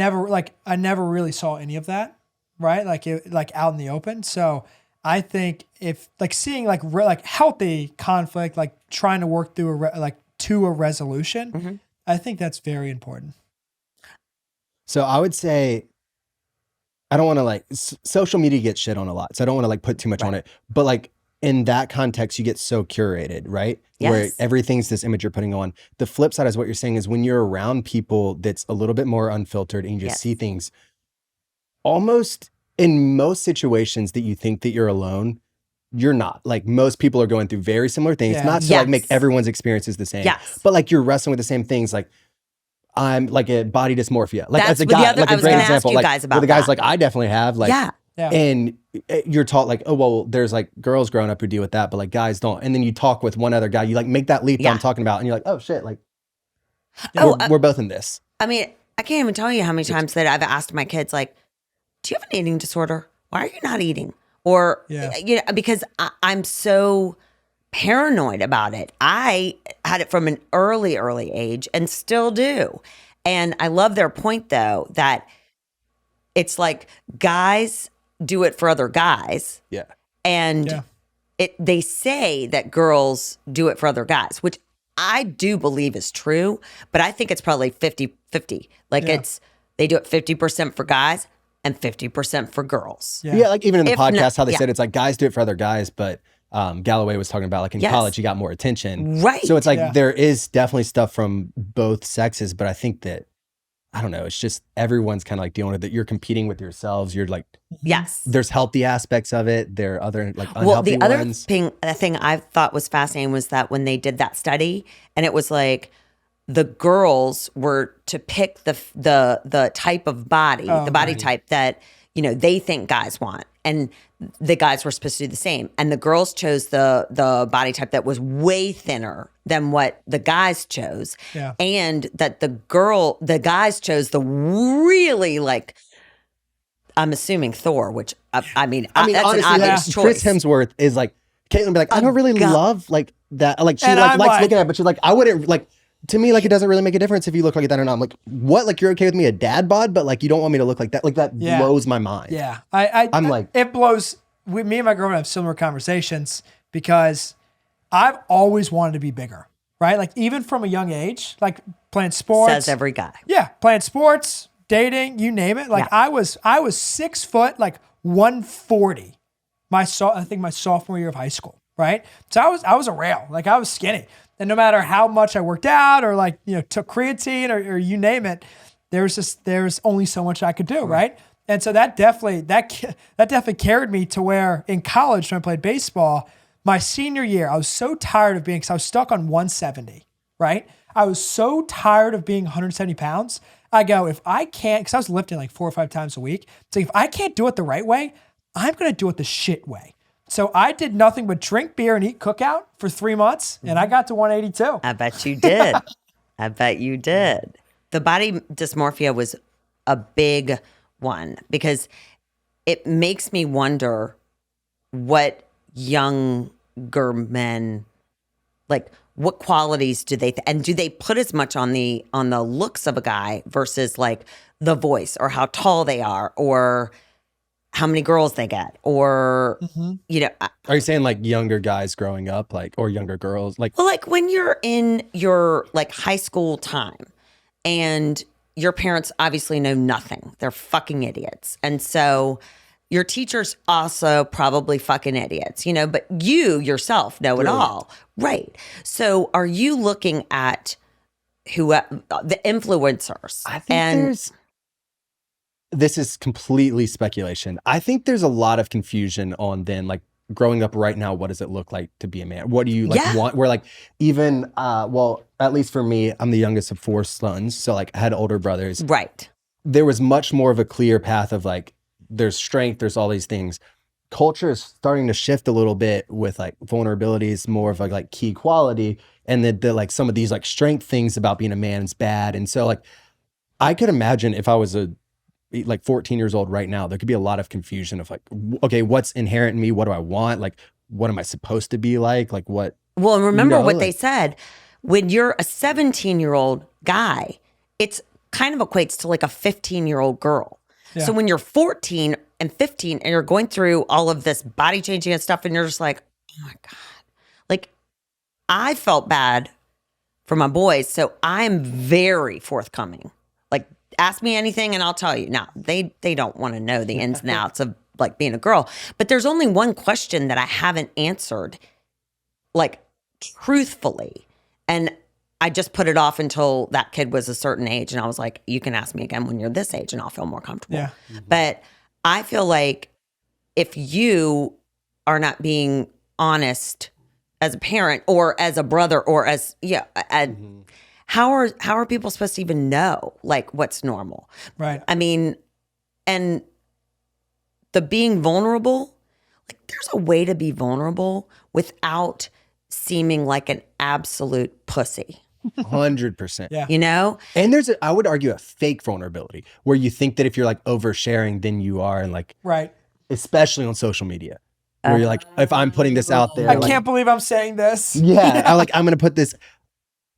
never really saw any of that, right? Like out in the open. So I think if like seeing like healthy conflict, like trying to work through to a resolution, I think that's very important. So I would say, I don't want to like social media gets shit on a lot, so I don't want to like put too much on it. But like in that context, you get so curated, right? Where Yes. everything's this image you're putting on. The flip side is what you're saying is when you're around people that's a little bit more unfiltered and you just see things almost in most situations that you think that you're alone, you're not. Like most people are going through very similar things, Yeah. not to like make everyone's experiences the same, Yes. but like you're wrestling with the same things. Like I'm like a body dysmorphia. Like That's as a what the guy, other- like I a was great gonna ask example. you Like guys about with the guys that. like I definitely have. Like Yeah. and you're taught like, oh, well, there's like girls growing up who deal with that, but like guys don't. And then you talk with one other guy, you like make that leap that I'm talking about, and you're like, oh shit, like we're both in this. I mean, I can't even tell you how many times that I've asked my kids, like, "Do you have an eating disorder? Why are you not eating?" Or, you know, because I'm so paranoid about it. I had it from an early age and still do. And I love their point though, that it's like guys do it for other guys. Yeah. And they say that girls do it for other guys, which I do believe is true, but I think it's probably 50-50. Like they do it 50% for guys and 50% for girls. Yeah, like even in the If podcast, not- how they said it's like guys do it for other guys, but Galloway was talking about like in college, you got more attention. Right. So it's like there is definitely stuff from both sexes, but I think that, I don't know, it's just everyone's kind of like dealing with it. You're competing with yourselves. You're like, Yes. there's healthy aspects of it. There are other like unhealthy the other ones. thing I thought was fascinating was that when they did that study, and it was like the girls were to pick the type of body, the body type that, you know, they think guys want, and the guys were supposed to do the same. And the girls chose the body type that was way thinner than what the guys chose, and that the guys chose the really like. I'm assuming Thor, which I mean, that's honestly, an obvious choice. Chris Hemsworth is like, Caitlin would be like, I don't really love like that. Like she And like I'm likes like- looking at it, but she's like, I wouldn't like, to me, like it doesn't really make a difference if you look like that or not. I'm like, what? Like you're okay with me a dad bod, but like you don't want me to look like that. Like that blows my mind. Yeah. I'm like, it blows. Me and my girlfriend have similar conversations because I've always wanted to be bigger, right? Like even from a young age, like playing sports. Says every guy. Yeah, playing sports, dating, you name it. Like I was 6 foot, like 140. I think my sophomore year of high school, right? So I was a rail, like I was skinny, and no matter how much I worked out or like took creatine or you name it, there's only so much I could do, right? And so that definitely carried me to where in college when I played baseball, my senior year, I was so tired of because I was stuck on 170, right? I was so tired of being 170 pounds. I go, if I can't, because I was lifting like 4 or 5 times a week. So if I can't do it the right way, I'm going to do it the shit way. So I did nothing but drink beer and eat cookout for 3 months, and I got to 182. I bet you did. I bet you did. The body dysmorphia was a big one because it makes me wonder what younger men, like what qualities do they and do they put as much on the looks of a guy versus like the voice or how tall they are or how many girls they get or are you saying like younger guys growing up, like, or younger girls, like? Well, like when you're in your like high school time and your parents obviously know nothing. They're fucking idiots. And so your teachers also probably fucking idiots, but you yourself know it all. Right. So are you looking at the influencers? I think this is completely speculation. I think there's a lot of confusion on then like growing up right now. What does it look like to be a man? What do you like want? Where like even, well, at least for me, I'm the youngest of 4 sons. So like I had older brothers. Right. There was much more of a clear path of like, there's strength, there's all these things. culture is starting to shift a little bit with like vulnerability is more of like key quality, and then the like some of these like strength things about being a man is bad. And so like I could imagine if I was like 14 years old right now, there could be a lot of confusion of like, okay, what's inherent in me? What do I want? Like, what am I supposed to be like? Like what? Well, and remember what they like, said, when you're a 17-year-old guy, it's kind of equates to like a 15-year-old girl. Yeah. So when you're 14 and 15 and you're going through all of this body changing and stuff, and you're just like, oh my God. Like, I felt bad for my boys. So I'm very forthcoming. Like, ask me anything and I'll tell you. Now, they don't want to know the ins and outs of like being a girl. But there's only one question that I haven't answered, like, truthfully. And I just put it off until that kid was a certain age. And I was like, you can ask me again when you're this age and I'll feel more comfortable. Yeah. But I feel like if you are not being honest as a parent or as a brother or as, how are people supposed to even know like what's normal? Right. I mean, and the being vulnerable, like there's a way to be vulnerable without seeming like an absolute pussy. 100%. Yeah. You know? And there's I would argue a fake vulnerability where you think that if you're like oversharing, then you are, and like, Right. especially on social media, where you're like, if I'm putting this out there, I like, can't believe I'm saying this. yeah, I'm going to put this.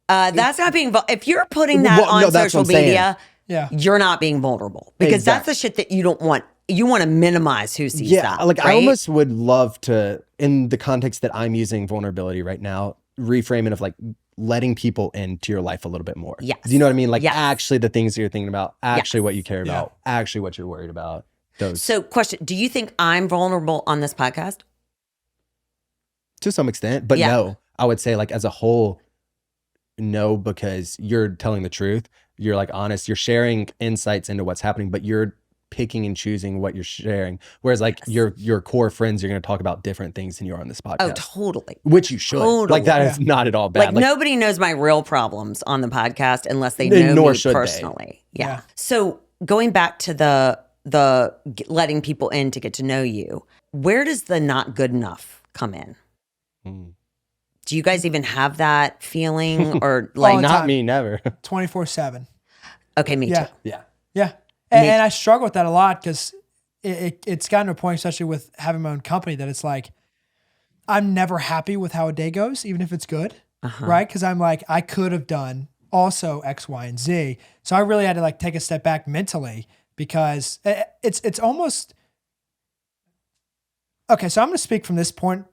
That's not being if you're putting that Well, on no, that's social what I'm saying. media, Yeah. you're not being vulnerable because that's Exactly. the shit that you don't want. You want to minimize who sees Yeah, that. like right? I almost would love to, in the context that I'm using vulnerability right now, reframe it of like letting people into your life a little bit more. Yes. Do you know what I mean? Like Yes. actually the things that you're thinking about, actually Yes. what you care Yeah. about, actually what you're worried about. Those So, question: do you think I'm vulnerable on this podcast? to some extent, but Yeah. no, I would say like as a whole, no, because you're telling the truth. You're like honest. You're sharing insights into what's happening, but you're picking and choosing what you're sharing. Whereas like your core friends, you're going to talk about different things than you are on this podcast. Oh, totally. Which you should. Totally. Like that is not at all bad. Like nobody knows my real problems on the podcast unless they Then know nor me should they. personally. Yeah. Yeah. So going back to the letting people in to get to know you, where does the not good enough come in? Mm. Do you guys even have that feeling or All like? the Not time. me, never. 24/7. Okay, me Yeah. too. Yeah. Yeah. And I struggle with that a lot because it's gotten to a point, especially with having my own company, that it's like, I'm never happy with how a day goes, even if it's good. Right. Because I'm like, I could have done also X, Y, and Z. So I really had to like take a step back mentally because it's almost, okay. So I'm going to speak from this point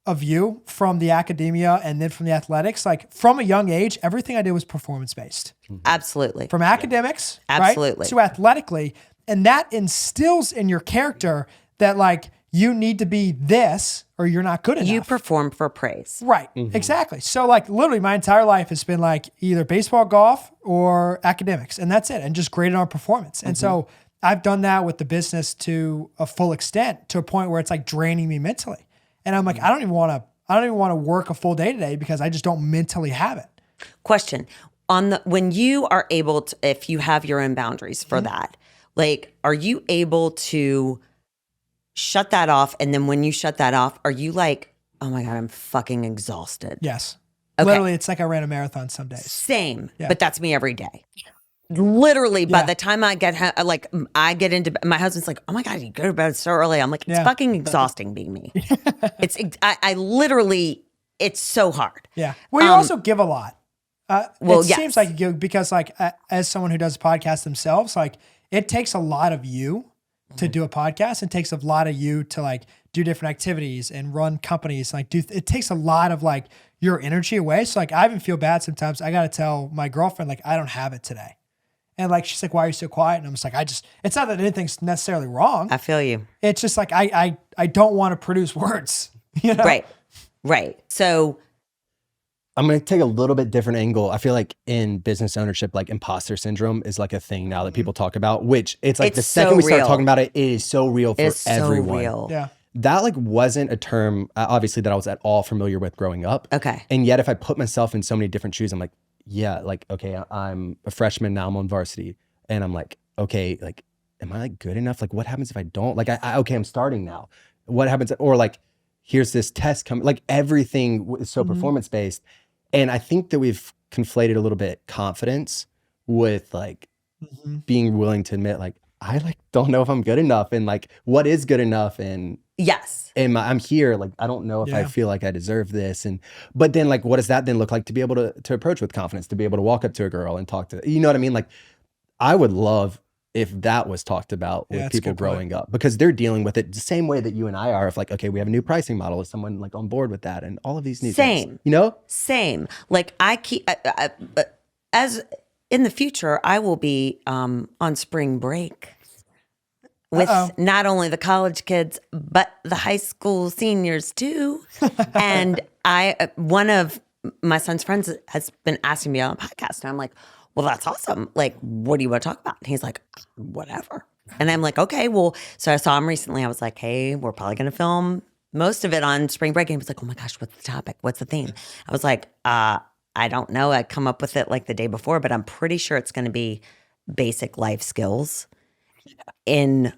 of view, from the academia and then from the athletics. Like from a young age, everything I did was performance based. Absolutely. From academics, Absolutely. right, to athletically. And that instills in your character that like you need to be this or you're not good enough. You perform for praise. Right. Exactly. So like literally my entire life has been like either baseball, golf, or academics. And that's it. And just graded on performance. And so I've done that with the business to a full extent, to a point where it's like draining me mentally. And I'm like, I don't even want to work a full day today because I just don't mentally have it. Question: when you are able to, if you have your own boundaries for that, like, are you able to shut that off? And then when you shut that off, are you like, oh my God, I'm fucking exhausted? Yes. Okay. Literally, it's like I ran a marathon some days. Same, Yeah. but that's me every day. Literally, by Yeah. the time I get like I get into my husband's like, oh my God, you go to bed so early. I'm like, it's Yeah. fucking exhausting being me. I literally, it's so hard. Yeah. Well, you also give a lot. Well, it yes. seems like you give because, like, as someone who does podcasts themselves, like, it takes a lot of you to do a podcast. It takes a lot of you to like do different activities and run companies. Like, it takes a lot of like your energy away. So, like, I even feel bad sometimes. I got to tell my girlfriend, like, I don't have it today. And like, she's like, why are you so quiet? And I'm just like, it's not that anything's necessarily wrong. I feel you. It's just like, I don't want to produce words, you know? Right. So I'm going to take a little bit different angle. I feel like in business ownership, like imposter syndrome is like a thing now that people talk about, which it's like It's the second so we start real. talking about it, it is so real for it's everyone. so real. Yeah. That like wasn't a term, obviously, that I was at all familiar with growing up. Okay. And yet if I put myself in so many different shoes, I'm like, yeah, like, okay, I'm a freshman, now I'm on varsity. And I'm like, okay, like, am I like good enough? Like, what happens if I don't? Like, okay, I'm starting now. what happens, or like, here's this test coming, like everything is so performance based. And I think that we've conflated a little bit confidence with like being willing to admit like, I like don't know if I'm good enough, and like what is good enough, and Yes. and I'm here, like I don't know if I feel like I deserve this, and but then like what does that then look like to be able to approach with confidence, to be able to walk up to a girl and talk to, you know what I mean? Like I would love if that was talked about with people growing up, because they're dealing with it the same way that you and I are, of like, okay, we have a new pricing model, is someone like on board with that, and all of these new things, you know? Same. Like I keep as in the future, I will be on spring break with not only the college kids but the high school seniors too. And one of my son's friends has been asking me on a podcast, and I'm like, well, that's awesome. Like, what do you want to talk about? And he's like, whatever. And I'm like, okay, well, so I saw him recently. I was like, hey, we're probably going to film most of it on spring break. And he was like, oh my gosh, what's the topic? What's the theme? I was like, I don't know. I come up with it like the day before, but I'm pretty sure it's going to be basic life skills in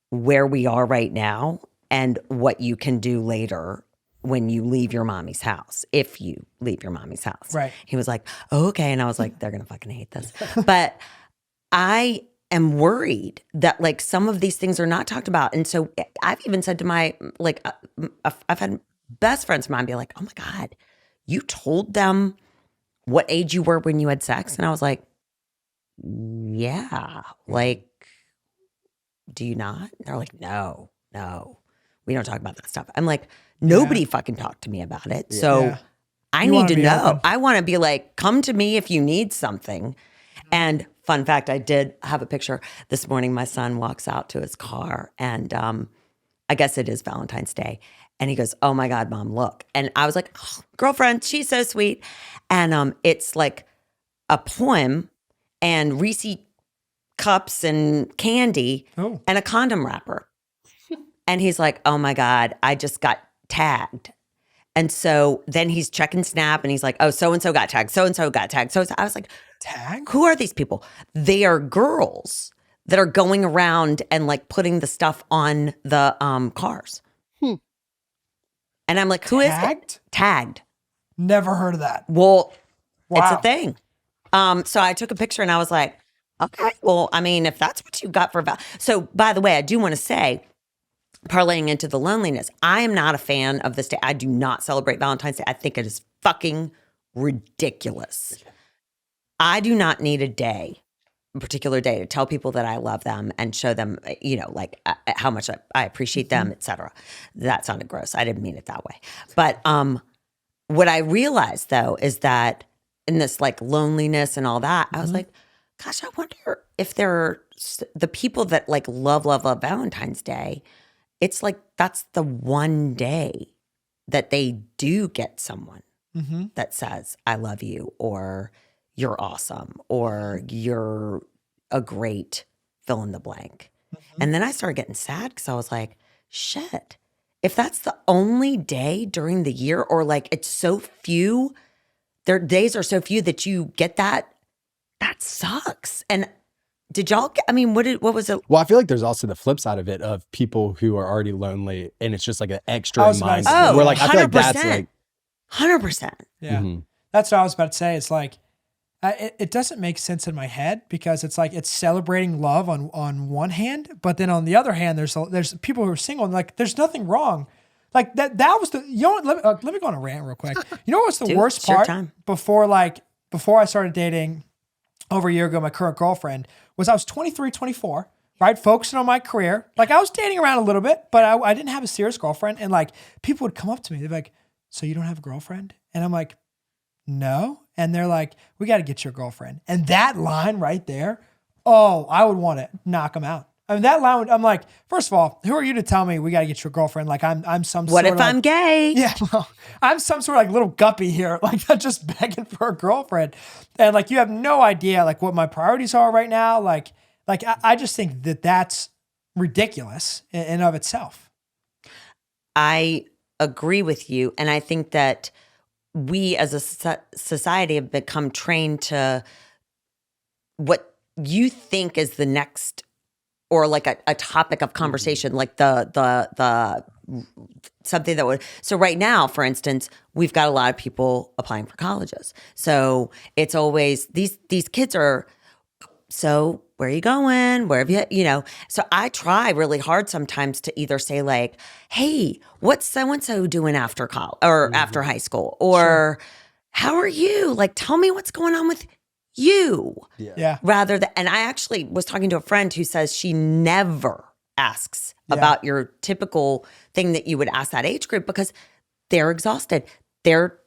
where we are right now and what you can do later when you leave your mommy's house, if you leave your mommy's house. Right. He was like, oh, okay. And I was like, they're going to fucking hate this. But I am worried that like some of these things are not talked about. And so I've even said to my, like, I've had best friends of mine be like, oh my God, you told them what age you were when you had sex? And I was like, yeah, like, do you not? And they're like, no, we don't talk about that stuff. I'm like, nobody fucking talked to me about it. So I need to know. Open. I want to be like, come to me if you need something. And fun fact, I did have a picture this morning. My son walks out to his car, and I guess it is Valentine's Day. And he goes, oh my God, Mom, look. And I was like, oh, girlfriend, she's so sweet. And it's like a poem and Reese cups and candy and a condom wrapper. And he's like, oh my God, I just got tagged. And so then he's checking Snap, and he's like, oh, so-and-so got tagged. So-and-so got tagged. So I was like, tag? Who are these people? They are girls that are going around and like putting the stuff on the cars. And I'm like, who is it? Tagged. Never heard of that. Well, it's a thing. So I took a picture and I was like, okay, well, I mean, if that's what you got for So by the way, I do want to say, parlaying into the loneliness, I am not a fan of this day. I do not celebrate Valentine's Day. I think it is fucking ridiculous. I do not need a day, a particular day, to tell people that I love them and show them, you know, like how much I appreciate them, etc. That sounded gross. I didn't mean it that way. But what I realized though is that in this like loneliness and all that, I was like, gosh, I wonder if there are the people that like love Valentine's Day. It's like that's the one day that they do get someone that says, I love you, or you're awesome, or you're a great fill in the blank. And then I started getting sad because I was like, shit, if that's the only day during the year, or like it's so few, their days are so few that you get that sucks. And did y'all get, I mean, what was it? Well, I feel like there's also the flip side of it, of people who are already lonely, and it's just like an extra reminder. Oh, where like, I feel like that's like 100%. Yeah. That's what I was about to say. It's like, it doesn't make sense in my head, because it's like it's celebrating love on one hand, but then on the other hand, there's people who are single, and like there's nothing wrong. Like that was the, you know what, let me go on a rant real quick. You know what's the worst part before I started dating over a year ago, my current girlfriend, was I was 23, 24, right? Focusing on my career. Like I was dating around a little bit, but I didn't have a serious girlfriend. And like people would come up to me, they'd be like, so you don't have a girlfriend? And I'm like, no. And they're like, we got to get your girlfriend. And that line right there, oh, I would want to knock them out. I mean, that line, I'm like, first of all, who are you to tell me we got to get your girlfriend? Like I'm some what sort if I'm like, gay? Yeah, well, I'm some sort of like little guppy here, like I'm just begging for a girlfriend. And like, you have no idea like what my priorities are right now. Like I just think that that's ridiculous in and of itself. I agree with you. And I think that we as a society have become trained to what you think is the next or like a topic of conversation, like the something that would. So right now, for instance, we've got a lot of people applying for colleges. So it's always these kids are. So where are you going? Where have you, So I try really hard sometimes to either say like, hey, what's so-and-so doing after college or after high school? Or how are you? Like, tell me what's going on with you. Yeah. Rather than, and I actually was talking to a friend who says she never asks about your typical thing that you would ask that age group because they're exhausted. They're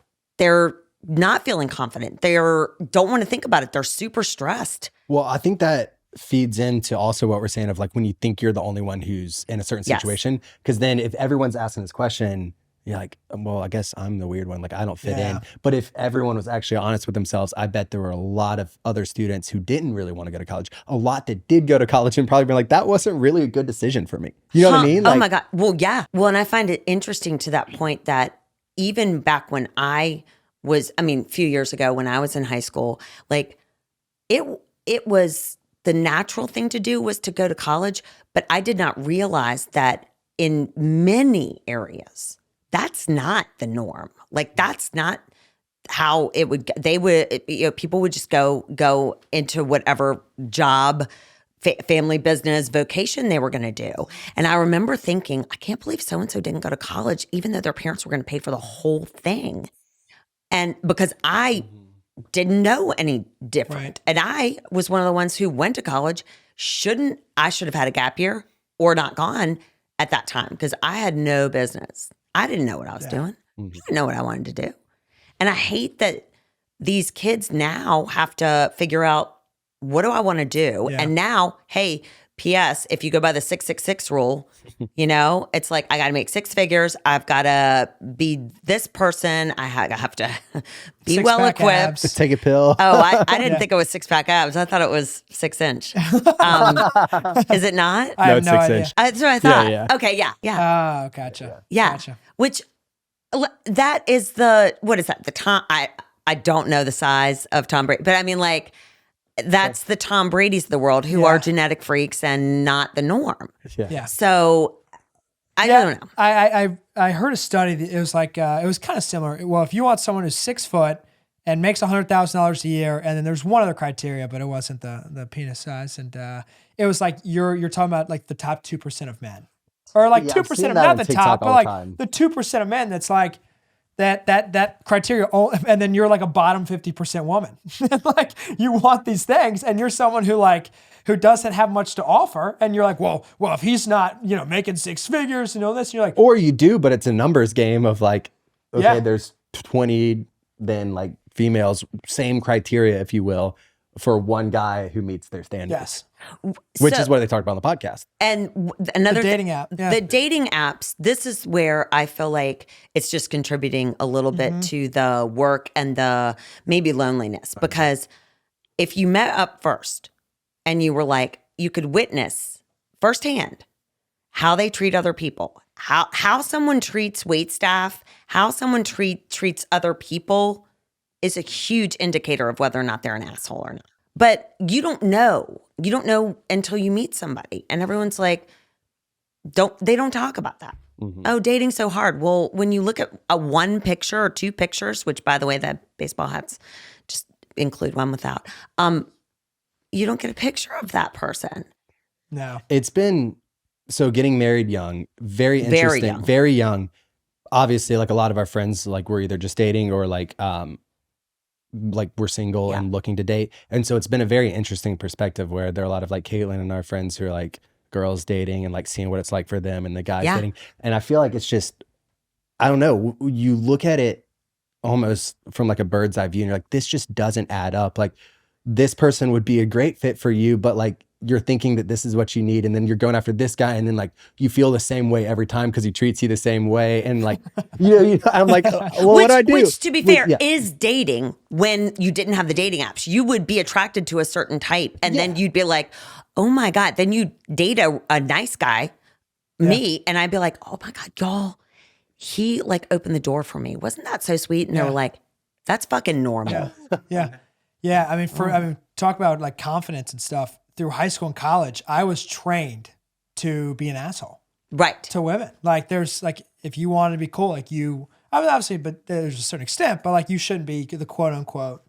not feeling confident. They don't want to think about it. They're super stressed. Well, I think that feeds into also what we're saying of like when you think you're the only one who's in a certain situation, because then if everyone's asking this question, you're like, well, I guess I'm the weird one. Like I don't fit in. But if everyone was actually honest with themselves, I bet there were a lot of other students who didn't really want to go to college. A lot that did go to college and probably been like, that wasn't really a good decision for me. You know what I mean? Oh my God. Well, yeah. Well, and I find it interesting to that point that even back when a few years ago when I was in high school, like it was the natural thing to do was to go to college, but I did not realize that in many areas, that's not the norm. Like that's not how it would, people would just go into whatever job, family business, vocation they were going to do. And I remember thinking, I can't believe so-and-so didn't go to college, even though their parents were going to pay for the whole thing. And because I didn't know any different. Right. And I was one of the ones who went to college. I should have had a gap year or not gone at that time because I had no business. I didn't know what I was doing. I didn't know what I wanted to do. And I hate that these kids now have to figure out, what do I want to do? Yeah. And now, hey, P.S., if you go by the 666 rule, it's like I got to make six figures. I've got to be this person. I have to be Six-pack well equipped. abs. Take a pill. Oh, I didn't think it was 6-pack abs. I thought it was 6-inch. Is it not? I No, have it's no 6 idea. inch. That's what I thought. yeah. Okay, yeah. Oh, gotcha. Yeah. Gotcha. Which that is what is that? The Tom, I don't know the size of Tom Brady, but I mean like that's the Tom Brady's of the world who are genetic freaks and not the norm. Yeah. So I don't know. I heard a study that it was like, it was kind of similar. Well, if you want someone who's 6 foot and makes $100,000 a year, and then there's one other criteria, but it wasn't the penis size. And it was like, you're talking about like the top 2% of men. Or like 2% of, not the top, but like the 2% of men that's like that criteria, and then you're like a bottom 50% woman. Like you want these things, and you're someone who doesn't have much to offer, and you're like, well, if he's not, making six figures and all this, and you're like, or you do, but it's a numbers game of like, okay, Yeah. there's 20, then like females, same criteria, if you will, for one guy who meets their standards. yes, Which is what they talked about on the podcast. And another the dating app, the dating apps, this is where I feel like it's just contributing a little bit to the work and the maybe loneliness. Because if you met up first and you were like, you could witness firsthand how they treat other people, how someone treats wait staff, how someone treats other people is a huge indicator of whether or not they're an asshole or not. But you don't know. You don't know until you meet somebody. And everyone's like, they don't talk about that. Oh, dating's so hard. Well, when you look at a one picture or two pictures, which by the way, the baseball hats just include one without, you don't get a picture of that person. no, It's been, so getting married young, very interesting, very young. Obviously, like a lot of our friends, like we're either just dating or like we're single and looking to date. And so it's been a very interesting perspective where there are a lot of like Caitlin and our friends who are like girls dating and like seeing what it's like for them and the guys dating. And I feel like it's just, I don't know, you look at it almost from like a bird's eye view and you're like, this just doesn't add up. Like this person would be a great fit for you, but like you're thinking that this is what you need, and then you're going after this guy, and then like you feel the same way every time because he treats you the same way, and like I'm like, well, what do I do? Which, to be fair, is dating when you didn't have the dating apps. You would be attracted to a certain type, and then you'd be like, oh my God. Then you date a nice guy, me, and I'd be like, oh my God, y'all, he like opened the door for me. Wasn't that so sweet? And they were like, that's fucking normal. yeah. I mean, talk about like confidence and stuff. through high school and college, I was trained to be an asshole Right. to women. Like there's like, if you wanted to be cool, like you, I mean, obviously, but there's a certain extent, but like you shouldn't be the quote unquote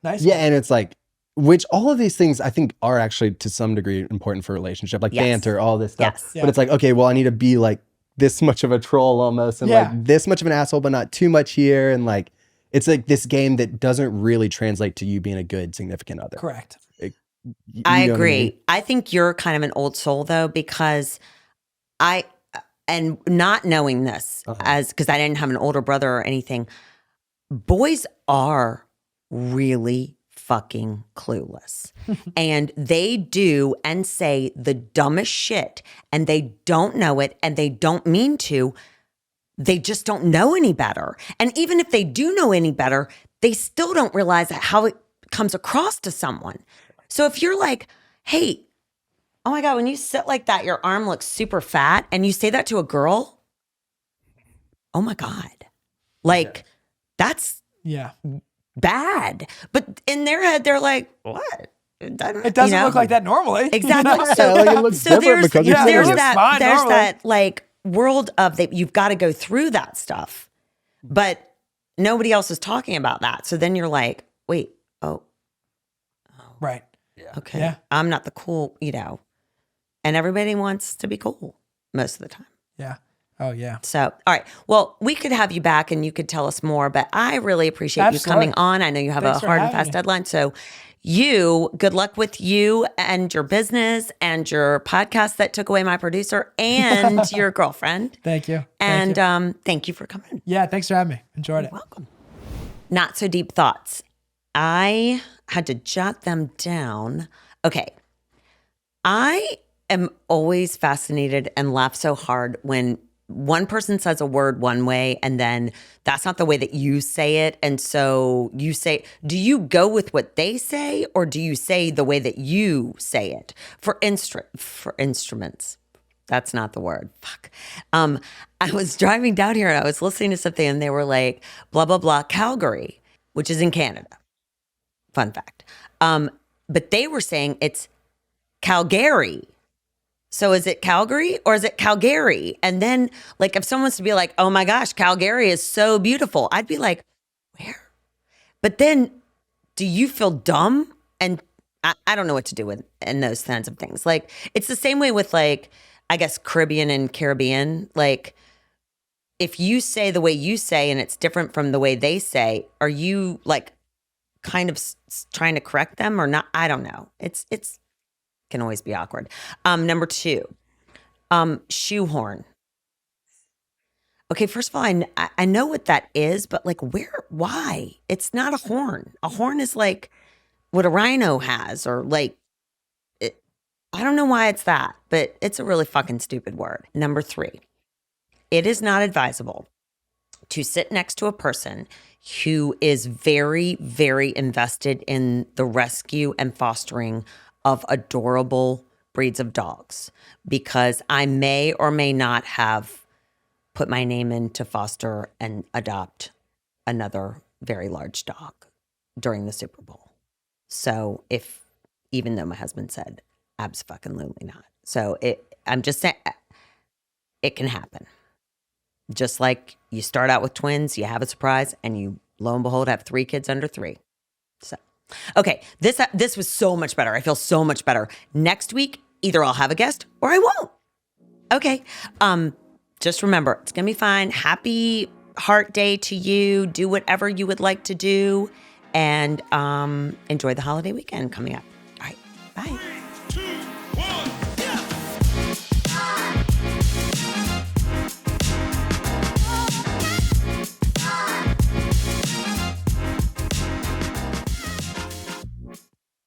nice Yeah, guy. and it's like, which all of these things I think are actually to some degree important for a relationship, like Yes. banter, all this stuff. Yes. Yeah. But it's like, okay, well, I need to be like this much of a troll almost, and Yeah. like this much of an asshole, but not too much here. And like, it's like this game that doesn't really translate to you being a good significant other. Correct. I know what agree. mean? I think you're kind of an old soul though, because and not knowing this because I didn't have an older brother or anything, boys are really fucking clueless. And they do and say the dumbest shit, and they don't know it, and they don't mean to. They just don't know any better. And even if they do know any better, they still don't realize how it comes across to someone. So if you're like, hey, oh my God, when you sit like that, your arm looks super fat, and you say that to a girl, oh my God. Like, that's Yeah. bad. But in their head, they're like, what? It It doesn't look like that normally. Exactly. Yeah, like it looks different because you're there's serious. that Fine, there's normally. that like world of that you've got to go through that stuff, but nobody else is talking about that. So then you're like, wait, oh, Right. okay, Yeah. I'm not the cool, and everybody wants to be cool most of the time. Yeah. Oh yeah. So, all right. Well, we could have you back and you could tell us more, but I really appreciate you Absolutely. coming on. I know you have Thanks a for hard and having fast me. deadline. So, good luck with you and your business and your podcast that took away my producer and your girlfriend. Thank you. And Thank you. thank you for coming. Yeah. Thanks for having me. Enjoyed it. Welcome. Not so deep thoughts. I had to jot them down. Okay. I am always fascinated and laugh so hard when one person says a word one way and then that's not the way that you say it. And so you say, do you go with what they say or do you say the way that you say it? For instruments. That's not the word. Fuck. I was driving down here and I was listening to something and they were like, blah, blah, blah, Calgary, which is in Canada. Fun fact. But they were saying it's Calgary. So is it Calgary or is it Calgary? And then like if someone was to be like, oh my gosh, Calgary is so beautiful, I'd be like, where? But then do you feel dumb? And I don't know what to do with in those kinds of things. Like it's the same way with like, I guess Caribbean and Caribbean. Like if you say the way you say and it's different from the way they say, are you like kind of trying to correct them or not? I don't know. It's can always be awkward. Number 2, shoehorn. Okay, first of all, I know what that is, but like why? It's not a horn. A horn is like what a rhino has or like, I don't know why it's that, but it's a really fucking stupid word. Number 3, it is not advisable to sit next to a person who is very, very invested in the rescue and fostering of adorable breeds of dogs, because I may or may not have put my name in to foster and adopt another very large dog during the Super Bowl. So even though my husband said, abso-fucking-lutely not. So I'm just saying, it can happen. Just like you start out with twins, you have a surprise, and you, lo and behold, have 3 kids under 3. So, okay, this was so much better. I feel so much better. Next week, either I'll have a guest or I won't. Okay. Just remember, it's gonna be fine. Happy Heart Day to you. Do whatever you would like to do, and enjoy the holiday weekend coming up. All right, bye.